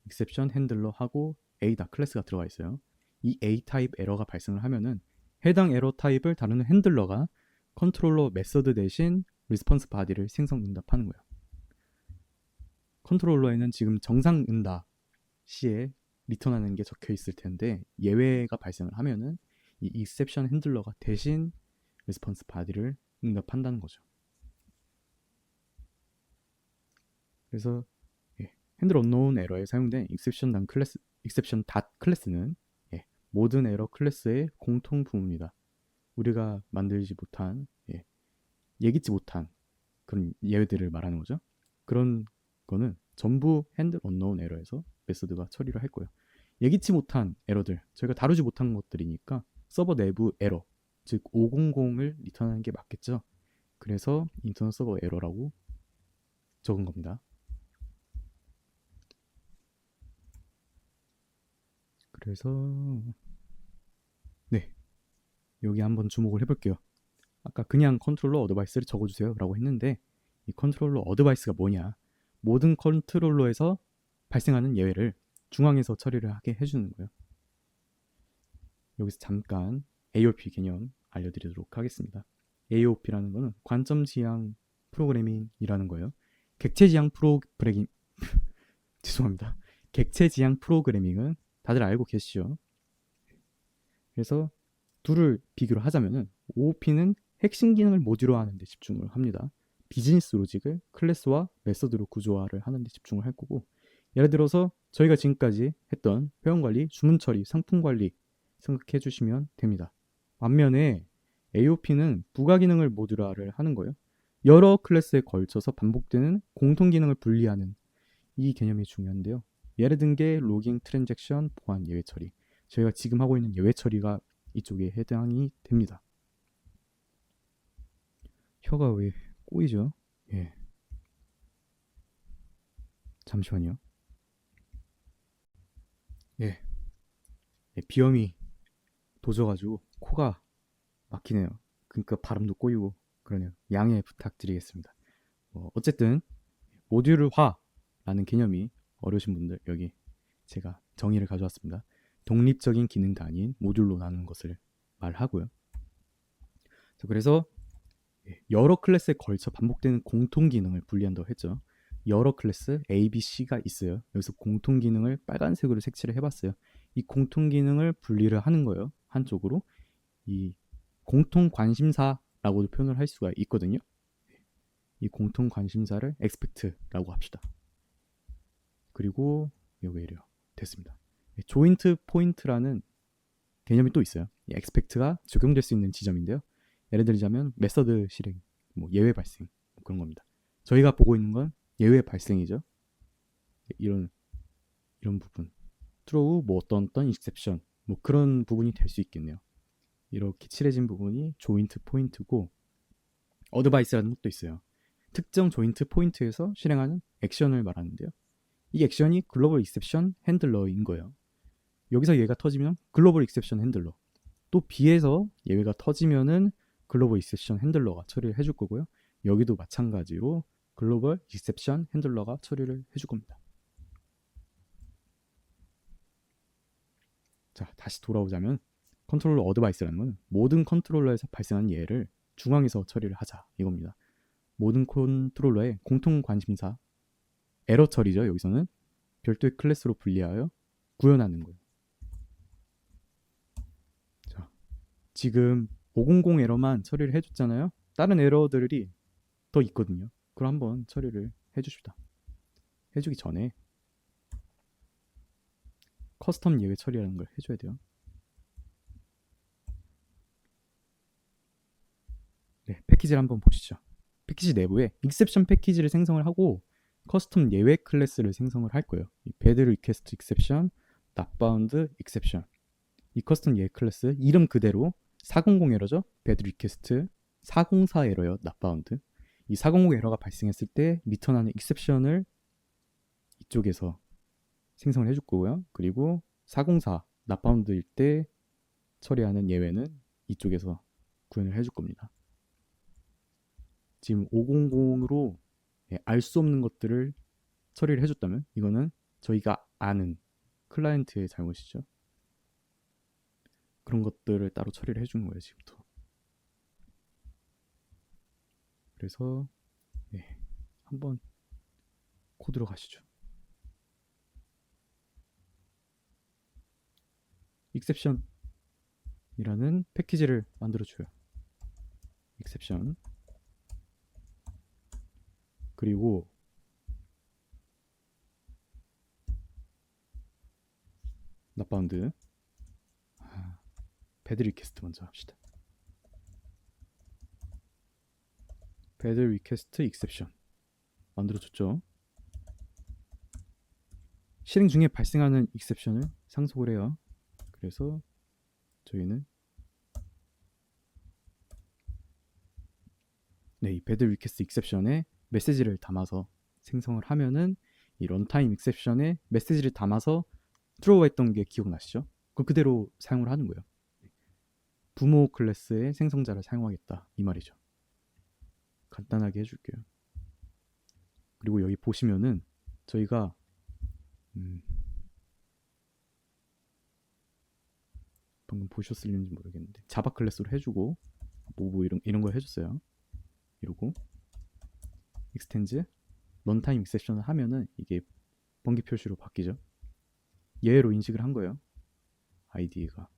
Speaker 1: 익셉션 핸들러 하고 A다 클래스가 들어가 있어요. 이 A 타입 에러가 발생을 하면은 해당 에러 타입을 다루는 핸들러가 컨트롤러 메서드 대신 리스폰스 바디를 생성 응답하는 거예요. 컨트롤러에는 지금 정상 응답 시에 리턴하는 게 적혀 있을 텐데, 예외가 발생을 하면은 이 익셉션 핸들러가 대신 리스폰스 바디를 응답한다는 거죠. 그래서 핸들 언노운 에러에 사용된 익셉션 클래스, 익셉션 닷 클래스는 모든 에러 클래스의 공통 부분입니다. 우리가 만들지 못한, 예기치 못한 그런 예외들을 말하는 거죠. 그런 거는 전부 핸들 언노운 에러에서 메서드가 처리를 할 거예요. 예기치 못한 에러들, 저희가 다루지 못한 것들이니까 서버 내부 에러, 즉 500을 리턴하는 게 맞겠죠. 그래서 인터널 서버 에러라고 적은 겁니다. 그래서 네, 여기 한번 주목을 해볼게요. 아까 그냥 컨트롤러 어드바이스를 적어주세요 라고 했는데 이 컨트롤러 어드바이스가 뭐냐, 모든 컨트롤러에서 발생하는 예외를 중앙에서 처리를 하게 해주는 거예요. 여기서 잠깐 AOP 개념 알려드리도록 하겠습니다. AOP라는 거는 관점 지향 프로그래밍이라는 거예요. 객체 지향 프로그래밍 죄송합니다. 객체 지향 프로그래밍은 다들 알고 계시죠? 그래서 둘을 비교를 하자면은 OOP는 핵심 기능을 모듈화하는 데 집중을 합니다. 비즈니스 로직을 클래스와 메서드로 구조화를 하는 데 집중을 할 거고, 예를 들어서 저희가 지금까지 했던 회원 관리, 주문 처리, 상품 관리 생각해 주시면 됩니다. 반면에 AOP는 부가 기능을 모듈화를 하는 거예요. 여러 클래스에 걸쳐서 반복되는 공통 기능을 분리하는 이 개념이 중요한데요. 예를 든 게 로깅, 트랜잭션, 보안, 예외 처리. 저희가 지금 하고 있는 예외 처리가 이쪽에 해당이 됩니다. 혀가 왜 꼬이죠? 예. 잠시만요. 예. 예, 비염이 도져가지고 코가 막히네요. 그러니까 발음도 꼬이고 그러네요. 양해 부탁드리겠습니다. 어쨌든 모듈화라는 개념이 어려우신 분들 여기 제가 정의를 가져왔습니다. 독립적인 기능 단위인 모듈로 나누는 것을 말하고요. 그래서 여러 클래스에 걸쳐 반복되는 공통 기능을 분리한다고 했죠. 여러 클래스 A, B, C가 있어요. 여기서 공통 기능을 빨간색으로 색칠을 해봤어요. 이 공통 기능을 분리를 하는 거예요. 한쪽으로 이 공통 관심사라고도 표현을 할 수가 있거든요. 이 공통 관심사를 expect라고 합시다. 그리고 여기 이래요. 됐습니다. 조인트 포인트라는 개념이 또 있어요. 이 expect가 적용될 수 있는 지점인데요. 예를 들자면 메서드 실행, 뭐 예외 발생 뭐 그런 겁니다. 저희가 보고 있는 건 예외 발생이죠. 이런 부분, throw 뭐 어떤 exception 뭐 그런 부분이 될 수 있겠네요. 이렇게 칠해진 부분이 조인트 포인트고, 어드바이스라는 것도 있어요. 특정 조인트 포인트에서 실행하는 액션을 말하는데요. 이 액션이 글로벌 익셉션 핸들러인 거예요. 여기서 얘가 터지면 글로벌 익셉션 핸들러, 또 B에서 예외가 터지면은 글로벌 익셉션 핸들러가 처리를 해줄 거고요. 여기도 마찬가지로 글로벌 익셉션 핸들러가 처리를 해줄 겁니다. 자, 다시 돌아오자면 컨트롤러 어드바이스라는 건 모든 컨트롤러에서 발생한 예를 중앙에서 처리를 하자 이겁니다. 모든 컨트롤러의 공통 관심사, 에러 처리죠. 여기서는 별도의 클래스로 분리하여 구현하는 거예요. 자, 지금 500 에러만 처리를 해줬잖아요. 다른 에러들이 더 있거든요. 그럼 한번 처리를 해주십시다. 해주기 전에 커스텀 예외 처리라는 걸 해줘야 돼요. 네, 패키지를 한번 보시죠. 패키지 내부에 익셉션 패키지를 생성을 하고 커스텀 예외 클래스를 생성을 할 거예요. 배드 리퀘스트 익셉션, 낫바운드 익셉션. 이 커스텀 예외 클래스 이름 그대로 400 에러죠. 배드 리퀘스트 404 에러요. 낫바운드. 이 400 에러가 발생했을 때 리턴하는 익셉션을 이쪽에서 생성을 해줄 거고요. 그리고 404 낫바운드일 때 처리하는 예외는 이쪽에서 구현을 해줄 겁니다. 지금 500으로 알 수 없는 것들을 처리를 해줬다면 이거는 저희가 아는 클라이언트의 잘못이죠. 그런 것들을 따로 처리를 해주는 거예요, 지금부터. 그래서 네, 한번 코드로 가시죠. exception이라는 패키지를 만들어줘요. exception. 그리고 낫바운드. 배드 리퀘스트 먼저 합시다. 배드 리퀘스트 익셉션. 만들어줬죠. 실행 중에 발생하는 익셉션을 상속을 해요. 그래서 저희는 이 배드 리퀘스트 익셉션에 메시지를 담아서 생성을 하면은 이 런타임 익셉션에 메시지를 담아서 트로우 했던 게 기억나시죠? 그 그대로 사용을 하는 거예요. 부모 클래스의 생성자를 사용하겠다 이 말이죠. 간단하게 해줄게요. 그리고 여기 보시면은 저희가 방금 보셨을는지 모르겠는데 자바 클래스로 해주고 뭐 이런 거 해줬어요. 이러고 익스텐즈 런타임 익셉션을 하면은 이게 번개 표시로 바뀌죠. 예외로 인식을 한 거예요. IDE가.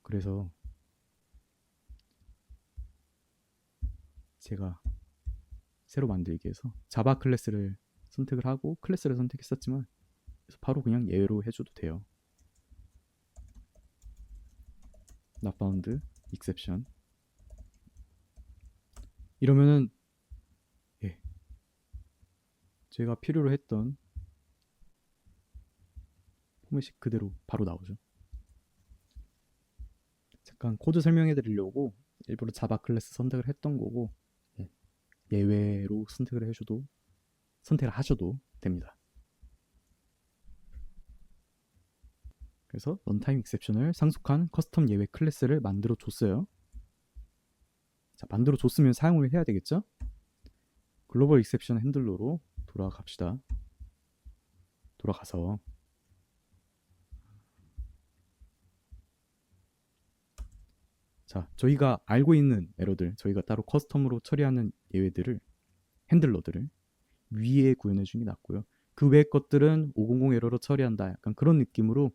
Speaker 1: 그래서 제가 새로 만들기 위해서 자바 클래스를 선택을 하고 클래스를 선택했었지만 바로 그냥 예외로 해줘도 돼요. not found exception 이러면은 제가 필요로 했던 포맷이 그대로 바로 나오죠. 잠깐 코드 설명해 드리려고 일부러 자바 클래스 선택을 했던 거고 예외로 선택을 하셔도 됩니다. 그래서 런타임 익셉션을 상속한 커스텀 예외 클래스를 만들어 줬어요. 자, 만들어 줬으면 사용을 해야 되겠죠? 글로벌 익셉션 핸들러로 돌아갑시다. 돌아가서 자, 저희가 알고 있는 에러들, 저희가 따로 커스텀으로 처리하는 예외들을 핸들러들을 위에 구현해 주는 게 낫고요. 그 외의 것들은 500 에러로 처리한다. 약간 그런 느낌으로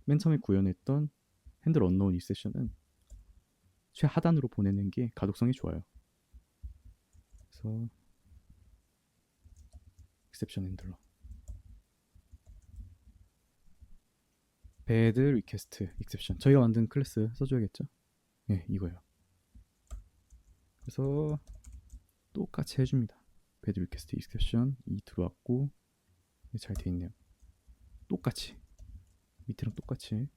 Speaker 1: 맨 처음에 구현했던 핸들 언노운 익셉션은 최하단으로 보내는 게 가독성이 좋아요. 그래서 익셉션 핸들러 배드 리퀘스트 익셉션 저희가 만든 클래스 써줘야겠죠? 네, 이거예요. 그래서 똑같이 해줍니다. 배드 리퀘스트 익셉션 2 들어왔고 잘 돼 있네요. 똑같이 밑에랑 똑같이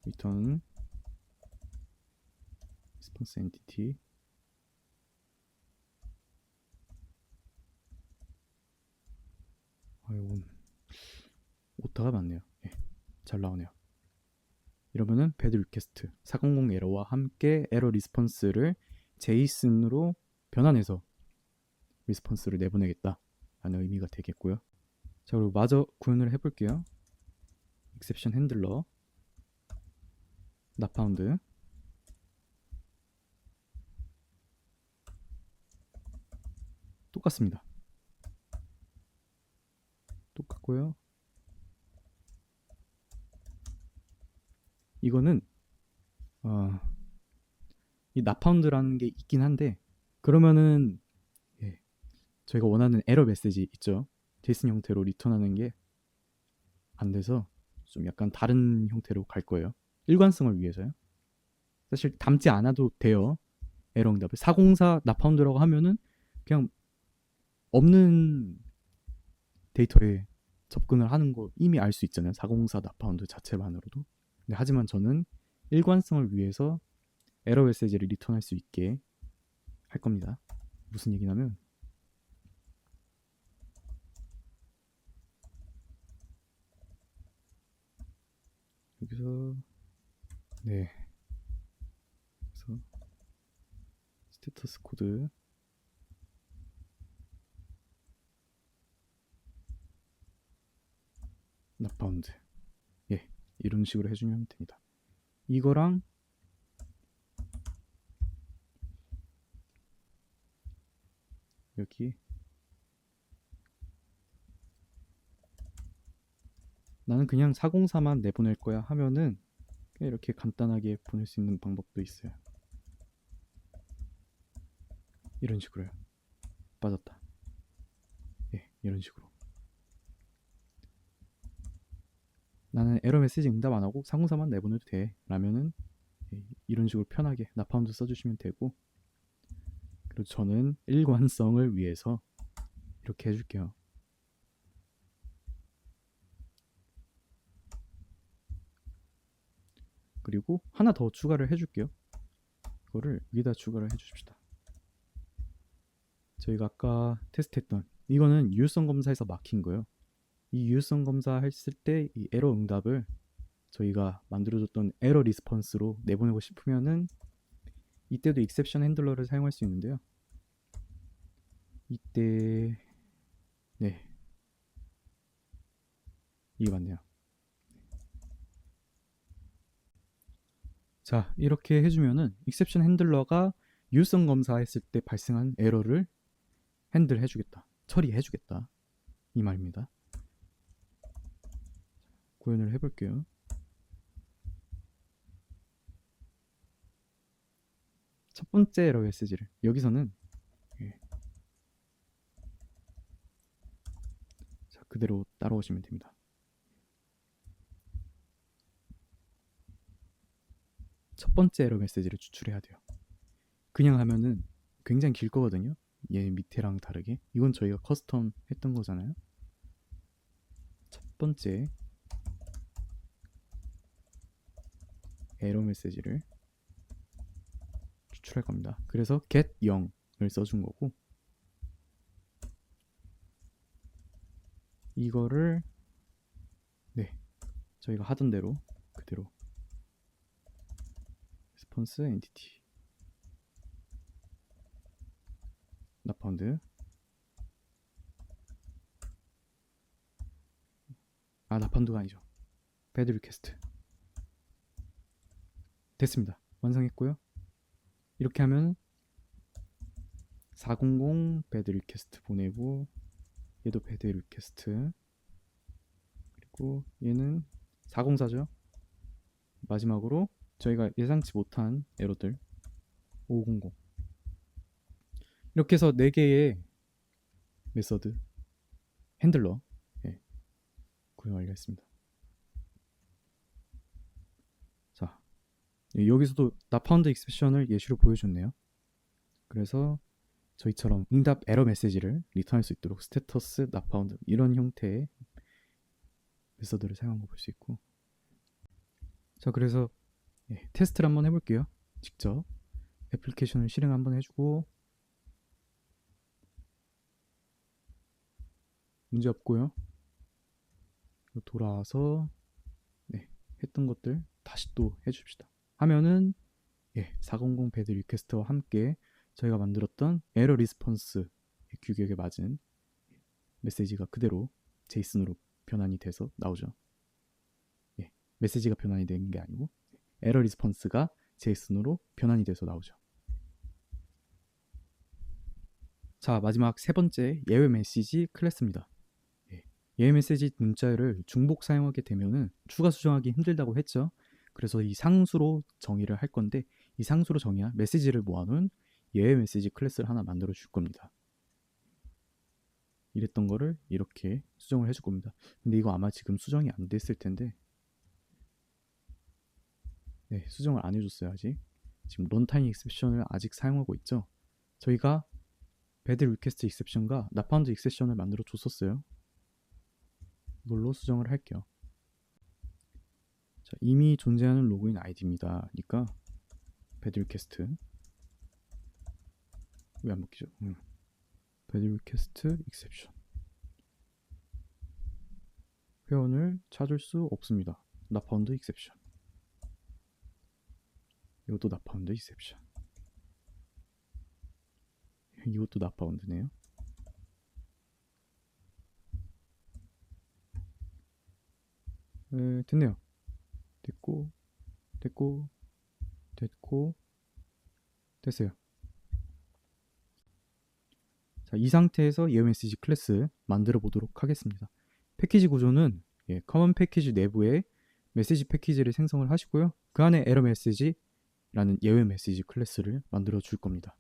Speaker 1: return response entity 이건 오타가 많네요. 잘 나오네요. 이러면은 배드 리퀘스트 400 에러와 함께 에러 리스폰스를 제이슨으로 변환해서 리스폰스를 내보내겠다 라는 의미가 되겠고요. 자, 그리고 마저 구현을 해볼게요. exception handler not found 똑같습니다. 똑같고요. 이거는 이 not found라는 게 있긴 한데 그러면은 저희가 원하는 에러 메시지 있죠. 제이슨 형태로 리턴하는 게 안 돼서 좀 약간 다른 형태로 갈 거예요. 일관성을 위해서요. 사실 담지 않아도 돼요. 에러 응답을 404 not found라고 하면은 그냥 없는 데이터에 접근을 하는 거 이미 알 수 있잖아요. 404 not found 자체만으로도. 근데 하지만 저는 일관성을 위해서 에러 메시지를 리턴할 수 있게 할 겁니다. 무슨 얘기냐면 여기서 그래서 스테터스 코드 not found 이런 식으로 해주면 됩니다. 이거랑 여기 나는 그냥 404만 내보낼 거야 하면은 이렇게 간단하게 보낼 수 있는 방법도 있어요. 이런 식으로요. 빠졌다. 이런 식으로. 나는 에러 메시지 응답 안 하고 404만 내보내도 돼 라면은 이런 식으로 편하게 나파운드 써주시면 되고, 그리고 저는 일관성을 위해서 이렇게 해줄게요. 그리고 하나 더 추가를 해줄게요. 이거를 위에다 추가를 해주십시다. 저희가 아까 테스트했던 이거는 유효성 검사에서 막힌 거예요. 이 유효성 검사 했을 때 이 에러 응답을 저희가 만들어줬던 에러 리스폰스로 내보내고 싶으면은 이때도 익셉션 핸들러를 사용할 수 있는데요. 이때 네, 이게 맞네요. 자, 이렇게 해주면은 익셉션 핸들러가 유효성 검사했을 때 발생한 에러를 핸들 해주겠다, 처리해주겠다, 이 말입니다. 구현을 해볼게요. 첫 번째 에러 메시지를 여기서는 자, 그대로 따라오시면 됩니다. 첫 번째 에러 메시지를 추출해야 돼요. 그냥 하면은 굉장히 길 거거든요. 얘 밑에랑 다르게. 이건 저희가 커스텀 했던 거잖아요. 첫 번째 에러 메시지를 추출할 겁니다. 그래서 get 0을 써준 거고, 이거를 네, 저희가 하던 대로 그대로 response entity 나파운드, 나파운드가 아니죠, bad request 됐습니다. 완성했고요. 이렇게 하면 400 bad request 보내고, 얘도 bad request, 그리고 얘는 404죠. 마지막으로 저희가 예상치 못한 에러들 500. 이렇게 해서 4개의 메서드 핸들러 구현 완료했습니다. 자, 여기서도 나파운드 익셉션을 예시로 보여줬네요. 그래서 저희처럼 응답 에러 메시지를 리턴할 수 있도록 스테터스, 나파운드 이런 형태의 메서드를 사용한 거 볼 수 있고, 자, 그래서 테스트를 한번 해볼게요. 직접 애플리케이션을 실행 한번 해주고, 문제 없고요. 돌아와서 했던 것들 다시 또 해줍시다. 하면은 400 배드 리퀘스트와 함께 저희가 만들었던 에러 리스폰스 규격에 맞은 메시지가 그대로 제이슨으로 변환이 돼서 나오죠. 메시지가 변환이 된 게 아니고 에러 리스폰스가 제이슨으로 변환이 돼서 나오죠. 자, 마지막 세 번째 예외 메시지 클래스입니다. 예외 메시지 문자열을 중복 사용하게 되면은 추가 수정하기 힘들다고 했죠. 그래서 이 상수로 정의를 할 건데, 이 상수로 정의한 메시지를 모아놓은 예외 메시지 클래스를 하나 만들어 줄 겁니다. 이랬던 거를 이렇게 수정을 해줄 겁니다. 근데 이거 아마 지금 수정이 안 됐을 텐데, 수정을 안 해줬어요. 아직. 지금 런타임 익셉션을 아직 사용하고 있죠. 저희가 배드 리퀘스트 익셉션과 나파운드 익셉션을 만들어 줬었어요. 이걸로 수정을 할게요. 자, 이미 존재하는 로그인 아이디입니다. 그러니까 배드 리퀘스트 왜 안 먹히죠? 배드 리퀘스트 익셉션 회원을 찾을 수 없습니다. 나파운드 익셉션, 이것도 나파운드 익셉션, 이것도 나파운드네요. 됐네요. 됐고 됐어요. 자, 이 상태에서 예외 메시지 클래스 만들어 보도록 하겠습니다. 패키지 구조는 커먼 패키지 내부에 메시지 패키지를 생성을 하시고요. 그 안에 에러 메시지라는 예외 메시지 클래스를 만들어 줄 겁니다.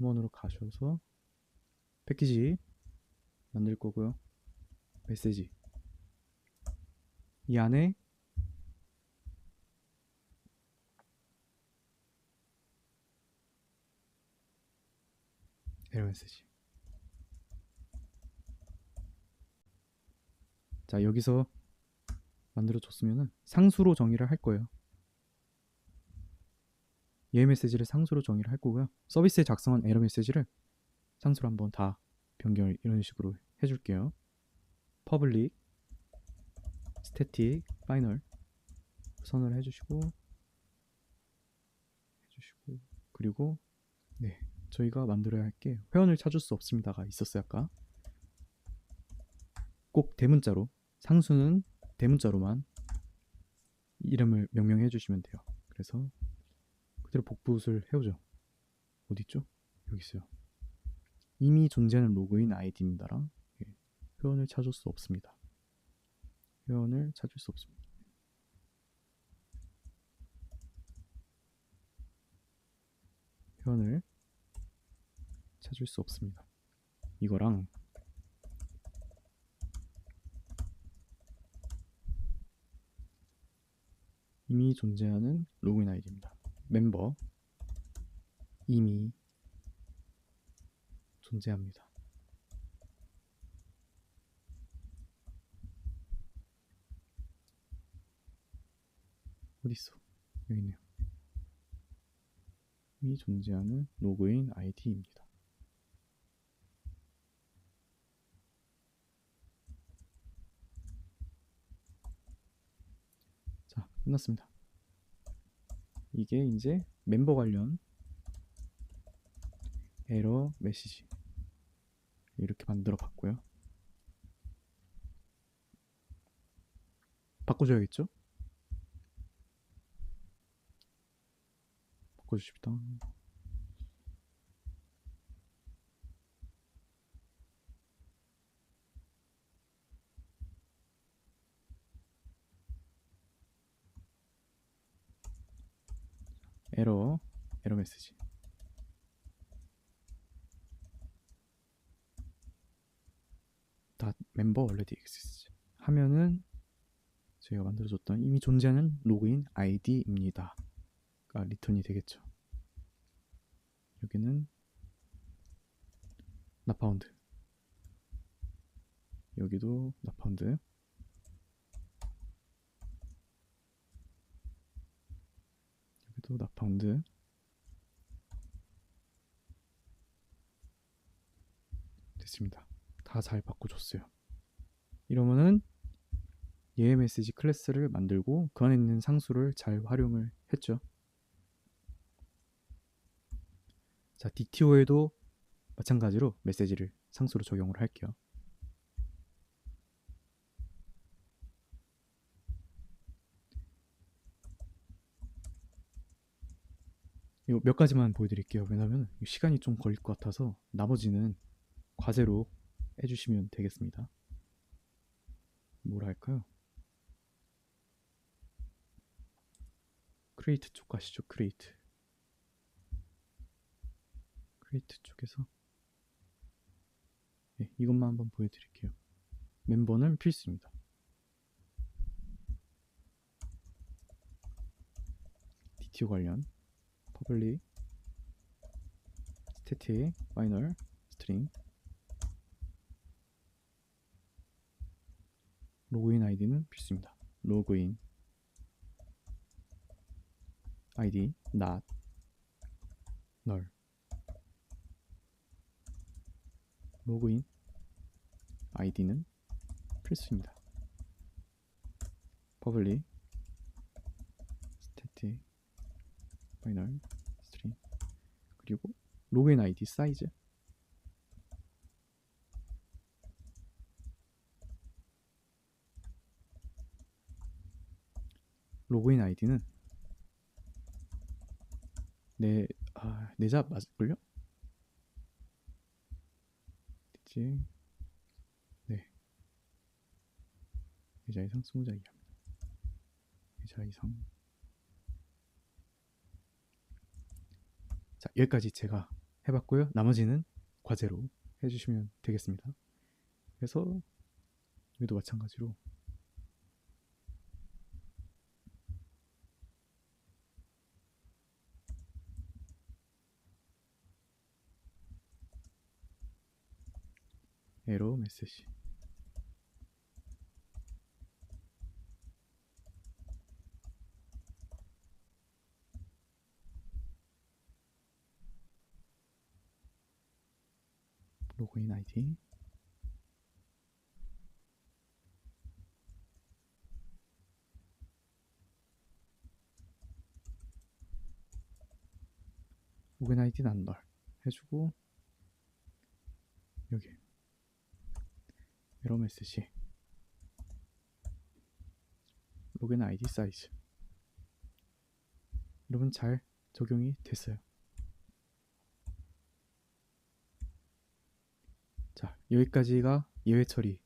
Speaker 1: 커먼으로 가셔서 패키지 만들 거고요. 메시지 이 안에 에러 메시지. 자, 여기서 만들어 줬으면은 상수로 정의를 할 거예요. 얘 메시지를 상수로 정의를 할 거고요. 서비스에 작성한 에러 메시지를 상수로 한번 다 변경을 이런 식으로 해줄게요. public static final 선을 해주시고 그리고 네, 저희가 만들어야 할 게 회원을 찾을 수 없습니다가 있었어요. 아까 꼭 대문자로, 상수는 대문자로만 이름을 명명해 주시면 돼요. 그래서 그대로 복붙을 해오죠. 어디있죠? 여기 있어요. 이미 존재하는 로그인 아이디입니다랑 회원을 찾을 수 없습니다. 회원을 찾을 수 없습니다. 회원을 찾을 수 없습니다. 이거랑 이미 존재하는 로그인 아이디입니다. 멤버 이미 존재합니다. 어딨어? 여기 있네요. 이미 존재하는 로그인 아이디입니다. 자, 끝났습니다. 이게 이제 멤버 관련 에러 메시지 이렇게 만들어 봤고요. 바꿔줘야겠죠? 바꿔주십시다. 에러 메시지 멤버 already exists 하면은 저희가 만들어줬던 이미 존재하는 로그인 아이디입니다 가 리턴이 되겠죠. 여기는 not found, 여기도 not found, 여기도 not found. 됐습니다. 다 잘 바꿔줬어요. 이러면은 얘 메시지 클래스를 만들고 그 안에 있는 상수를 잘 활용을 했죠. 자, DTO에도 마찬가지로 메시지를 상수로 적용을 할게요. 이거 몇 가지만 보여드릴게요. 왜냐면 시간이 좀 걸릴 것 같아서 나머지는 과제로 해주시면 되겠습니다. 뭘 할까요? 크리에이트 쪽 가시죠. 크리에이트 쪽에서 네, 이것만 한번 보여드릴게요. 멤버는 필수입니다. DTO 관련 public static final string 로그인 아이디는 필수입니다. 로그인 아이디 not null 로그인 아이디는 필수입니다. public static final string 그리고 로그인 아이디 사이즈 로그인 아이디는 내자 맞을걸요? 됐지? 네. 내자 이상 20자 이하입니다. 내자 이상. 자, 여기까지 제가 해봤고요. 나머지는 과제로 해주시면 되겠습니다. 그래서 여기도 마찬가지로 에러 메시지 로그인 아이디 로그인 아이디는 안 널 해주고 여기 에러 메시지 로그인 아이디 사이즈 여러분 잘 적용이 됐어요. 자, 여기까지가 예외 처리를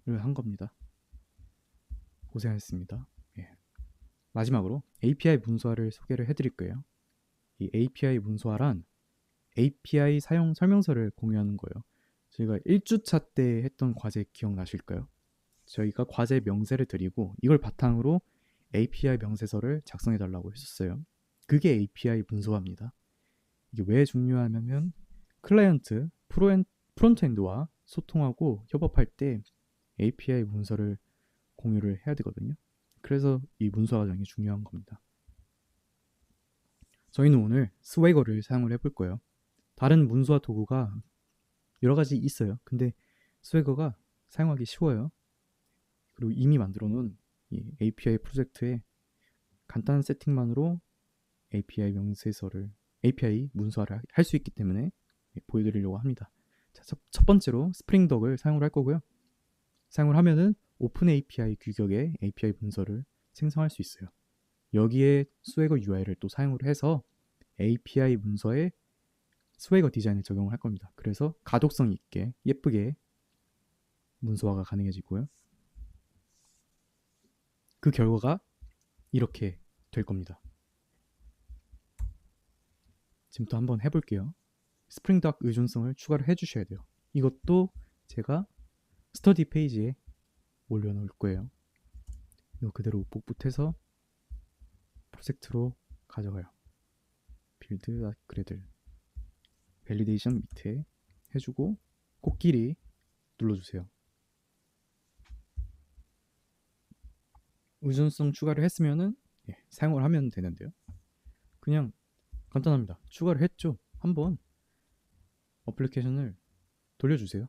Speaker 1: 한 겁니다. 고생하셨습니다. 예. 마지막으로 API 문서화를 소개를 해드릴 거예요. 이 API 문서화란 API 사용 설명서를 공유하는 거예요. 저희가 1주차 때 했던 과제 기억나실까요? 저희가 과제 명세를 드리고 이걸 바탕으로 API 명세서를 작성해 달라고 했었어요. 그게 API 문서화입니다. 이게 왜 중요하냐면 클라이언트, 프론트엔드와 소통하고 협업할 때 API 문서를 공유를 해야 되거든요. 그래서 이 문서 과정이 중요한 겁니다. 저희는 오늘 스웨거를 사용을 해볼 거예요. 다른 문서화 도구가 여러 가지 있어요. 근데 스웨거가 사용하기 쉬워요. 그리고 이미 만들어 놓은 이 API 프로젝트에 간단한 세팅만으로 API 명세서를 API 문서화를 할 수 있기 때문에 보여드리려고 합니다. 자, 첫 번째로 스프링덕을 사용을 할 거고요. 사용을 하면은 오픈 API 규격의 API 문서를 생성할 수 있어요. 여기에 스웨거 UI를 또 사용을 해서 API 문서에 스웨거 디자인을 적용을 할 겁니다. 그래서 가독성 있게 예쁘게 문서화가 가능해지고요. 그 결과가 이렇게 될 겁니다. 지금부터 한번 해볼게요. 스프링덕 의존성을 추가를 해주셔야 돼요. 이것도 제가 스터디 페이지에 올려놓을 거예요. 이거 그대로 복붙해서 프로젝트로 가져가요. 빌드 그래들 밸리데이션 밑에 해주고 코끼리 눌러주세요. 의존성 추가를 했으면은 사용을 하면 되는데요. 그냥 간단합니다. 추가를 했죠. 한번 어플리케이션을 돌려주세요.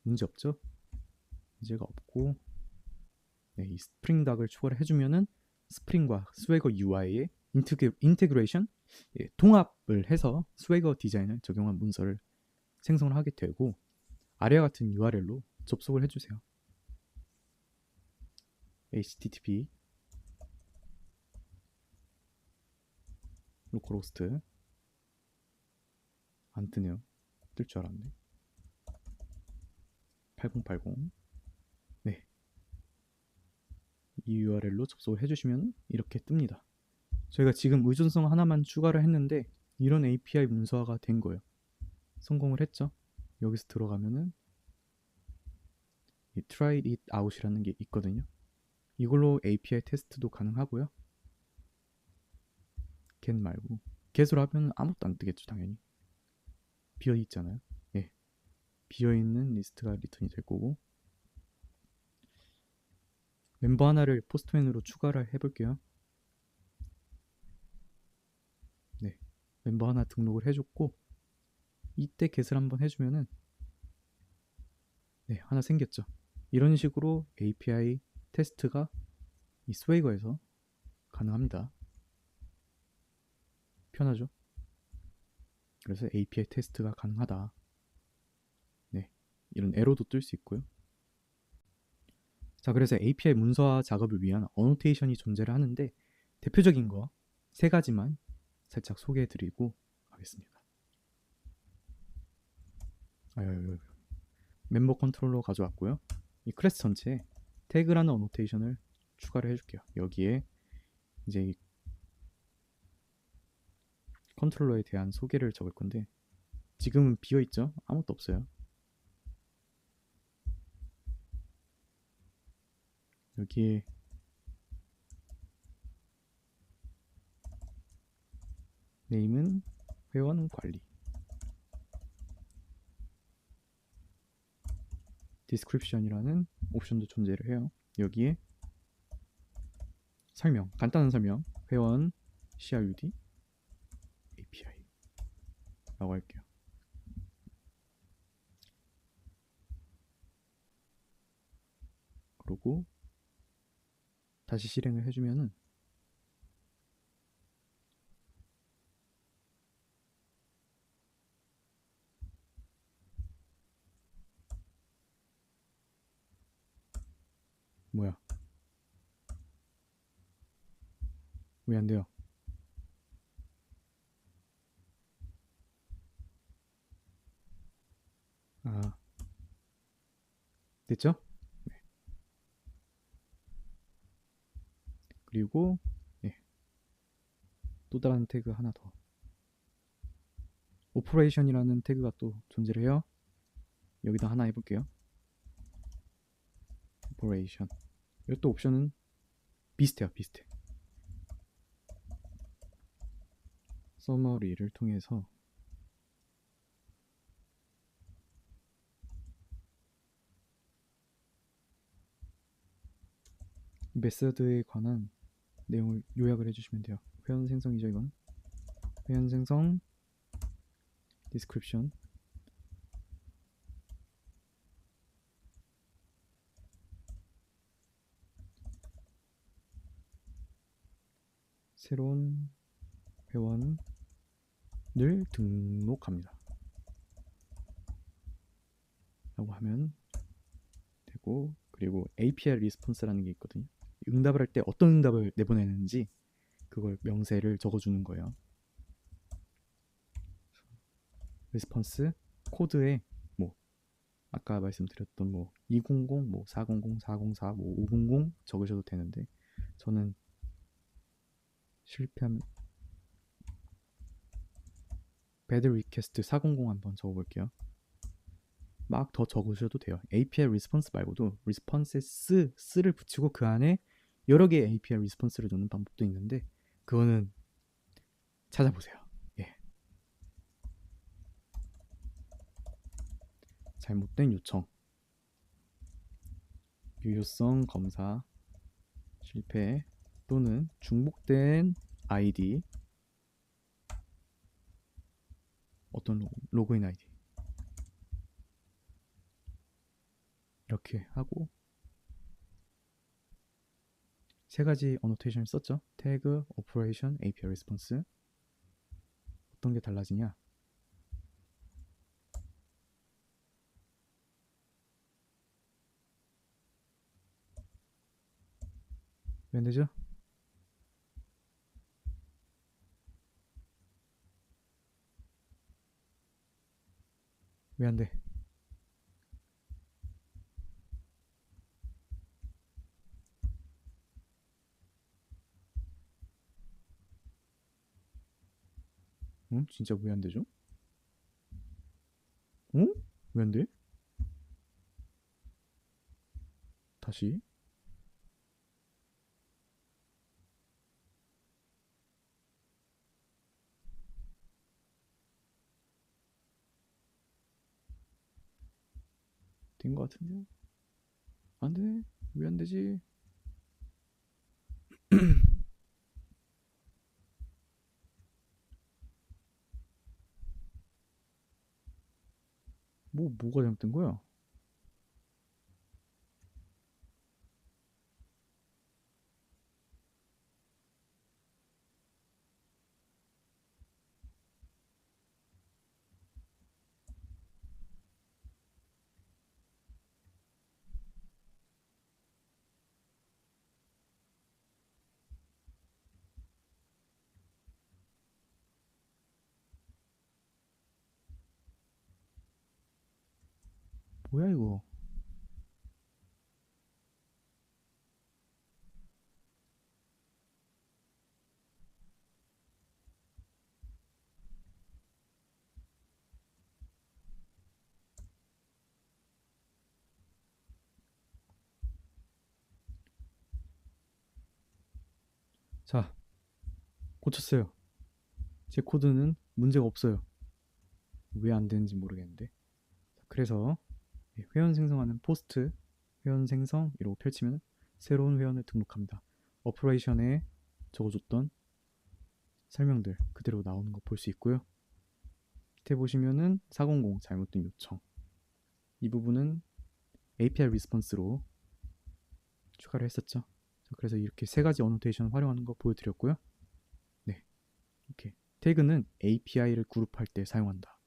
Speaker 1: 문제 없죠? 문제가 없고 이 스프링닥을 추가를 해주면은 스프링과 스웨거 UI의 인테그레이션 통합을 해서 스웨거 디자인을 적용한 문서를 생성을 하게 되고 아래와 같은 URL로 접속을 해주세요. http 로컬호스트 안 뜨네요. 뜰 줄 알았는데 8080 네, 이 URL로 접속을 해주시면 이렇게 뜹니다. 저희가 지금 의존성 하나만 추가를 했는데 이런 API 문서화가 된 거예요. 성공을 했죠. 여기서 들어가면은 이 try it out이라는 게 있거든요. 이걸로 API 테스트도 가능하고요. get 말고 get으로 하면 아무것도 안 뜨겠죠. 당연히 비어있잖아요. 네, 비어있는 리스트가 리턴이 될 거고 멤버 하나를 포스트맨으로 추가를 해볼게요. 네, 멤버 하나 등록을 해줬고 이때 get을 한번 해주면은 네, 하나 생겼죠. 이런 식으로 API 테스트가 이 스웨이거에서 가능합니다. 편하죠? 그래서 API 테스트가 가능하다. 네, 이런 에러도 뜰 수 있고요. 자, 그래서 API 문서화 작업을 위한 어노테이션이 존재를 하는데 대표적인 거 세 가지만 살짝 소개해드리고 가겠습니다. 멤버 컨트롤러 가져왔고요. 이 클래스 전체에 태그라는 어노테이션을 추가를 해줄게요. 여기에 이제 컨트롤러에 대한 소개를 적을 건데 지금은 비어있죠? 아무것도 없어요. 여기에 네임은 회원 관리, 디스크립션이라는 옵션도 존재를 해요. 여기에 설명, 간단한 설명, 회원 CRUD API 라고 할게요. 그리고 다시 실행을 해주면은 뭐야? 왜 안 돼요? 아, 됐죠? 네. 그리고 네. 또 다른 태그 하나 더. 오퍼레이션이라는 태그가 또 존재를 해요. 여기다 하나 해볼게요. 오퍼레이션. 이것도 옵션은 비슷해요. 비슷해. 서머리를 통해서 메서드에 관한 내용을 요약을 해주시면 돼요. 회원 생성이죠 이건. 회원 생성 디스크립션 새로운 회원을 등록합니다 라고 하면 되고, 그리고 API 리스폰스라는 게 있거든요. 응답을 할 때 어떤 응답을 내보내는지 그걸 명세를 적어주는 거예요. 리스폰스 코드에 뭐 아까 말씀드렸던 뭐 200, 뭐 400, 404, 뭐 500 적으셔도 되는데 저는 실패하면 배드 리퀘스트 400 한번 적어볼게요. 막 더 적으셔도 돼요. API 리스폰스 말고도 리스폰스를 붙이고 그 안에 여러 개의 API 리스폰스를 넣는 방법도 있는데 그거는 찾아보세요. 예. 잘못된 요청, 유효성 검사 실패 또는 중복된 아이디, 어떤 로그인 아이디 이렇게 하고 세 가지 어노테이션을 썼죠. 태그, 오퍼레이션, API 리스폰스. 어떤 게 달라지냐? 왜 안 되죠? 왜 안 돼? 응? 진짜 왜 안 되죠? 응? 왜 안 돼? 다시. 된 거 같은데? 안 돼. 왜 안 되지? 뭐가 잘못된 거야? 뭐야 이거? 자, 고쳤어요. 제 코드는 문제가 없어요. 왜 안 되는지 모르겠는데. 그래서 회원 생성하는 포스트 회원 생성 이러고 펼치면 새로운 회원을 등록합니다. 오퍼레이션에 적어줬던 설명들 그대로 나오는 거 볼 수 있고요. 밑에 보시면은 400 잘못된 요청, 이 부분은 API 리스폰스로 추가를 했었죠. 그래서 이렇게 세 가지 어노테이션 활용하는 거 보여드렸고요. 네, 이렇게 태그는 API를 그룹할 때 사용한다.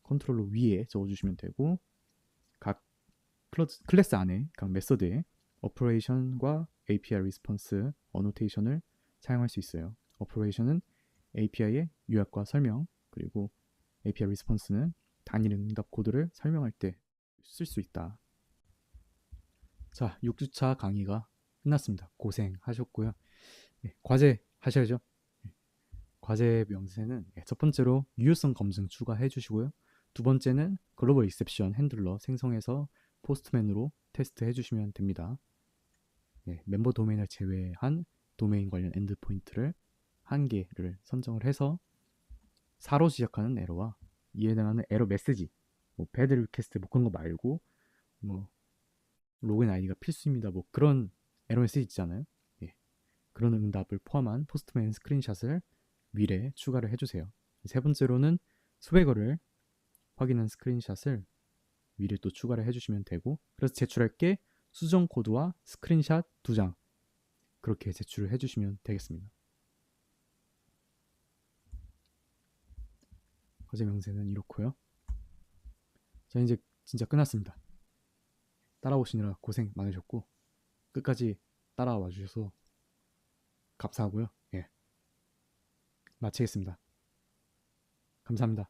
Speaker 1: 컨트롤러 위에 적어주시면 되고, 각 클래스 안에 각 메서드에 오퍼레이션과 API 리스폰스 어노테이션을 사용할 수 있어요. 오퍼레이션은 API의 요약과 설명, 그리고 API 리스폰스는 단일 응답 코드를 설명할 때 쓸 수 있다. 자, 6주차 강의가 끝났습니다. 고생하셨고요. 과제 하셔야죠. 과제 명세는 첫 번째로 유효성 검증 추가해 주시고요. 두 번째는 글로벌 익셉션 핸들러 생성해서 포스트맨으로 테스트해 주시면 됩니다. 멤버 도메인을 제외한 도메인 관련 엔드포인트를 한 개를 선정을 해서 4로 시작하는 에러와 이에 해당하는 에러 메시지, 뭐 배드 리퀘스트 뭐 그런 거 말고 뭐 로그인 아이디가 필수입니다. 뭐 그런 에러 메시지 있잖아요. 그런 응답을 포함한 포스트맨 스크린샷을 미래에 추가를 해주세요. 세 번째로는 스웨거를 확인한 스크린샷을 미래 또 추가를 해주시면 되고, 그래서 제출할 게 수정 코드와 스크린샷 2장 그렇게 제출을 해주시면 되겠습니다. 과제 명세는 이렇고요. 자, 이제 진짜 끝났습니다. 따라오시느라 고생 많으셨고 끝까지 따라와 주셔서 감사하고요. 마치겠습니다. 감사합니다.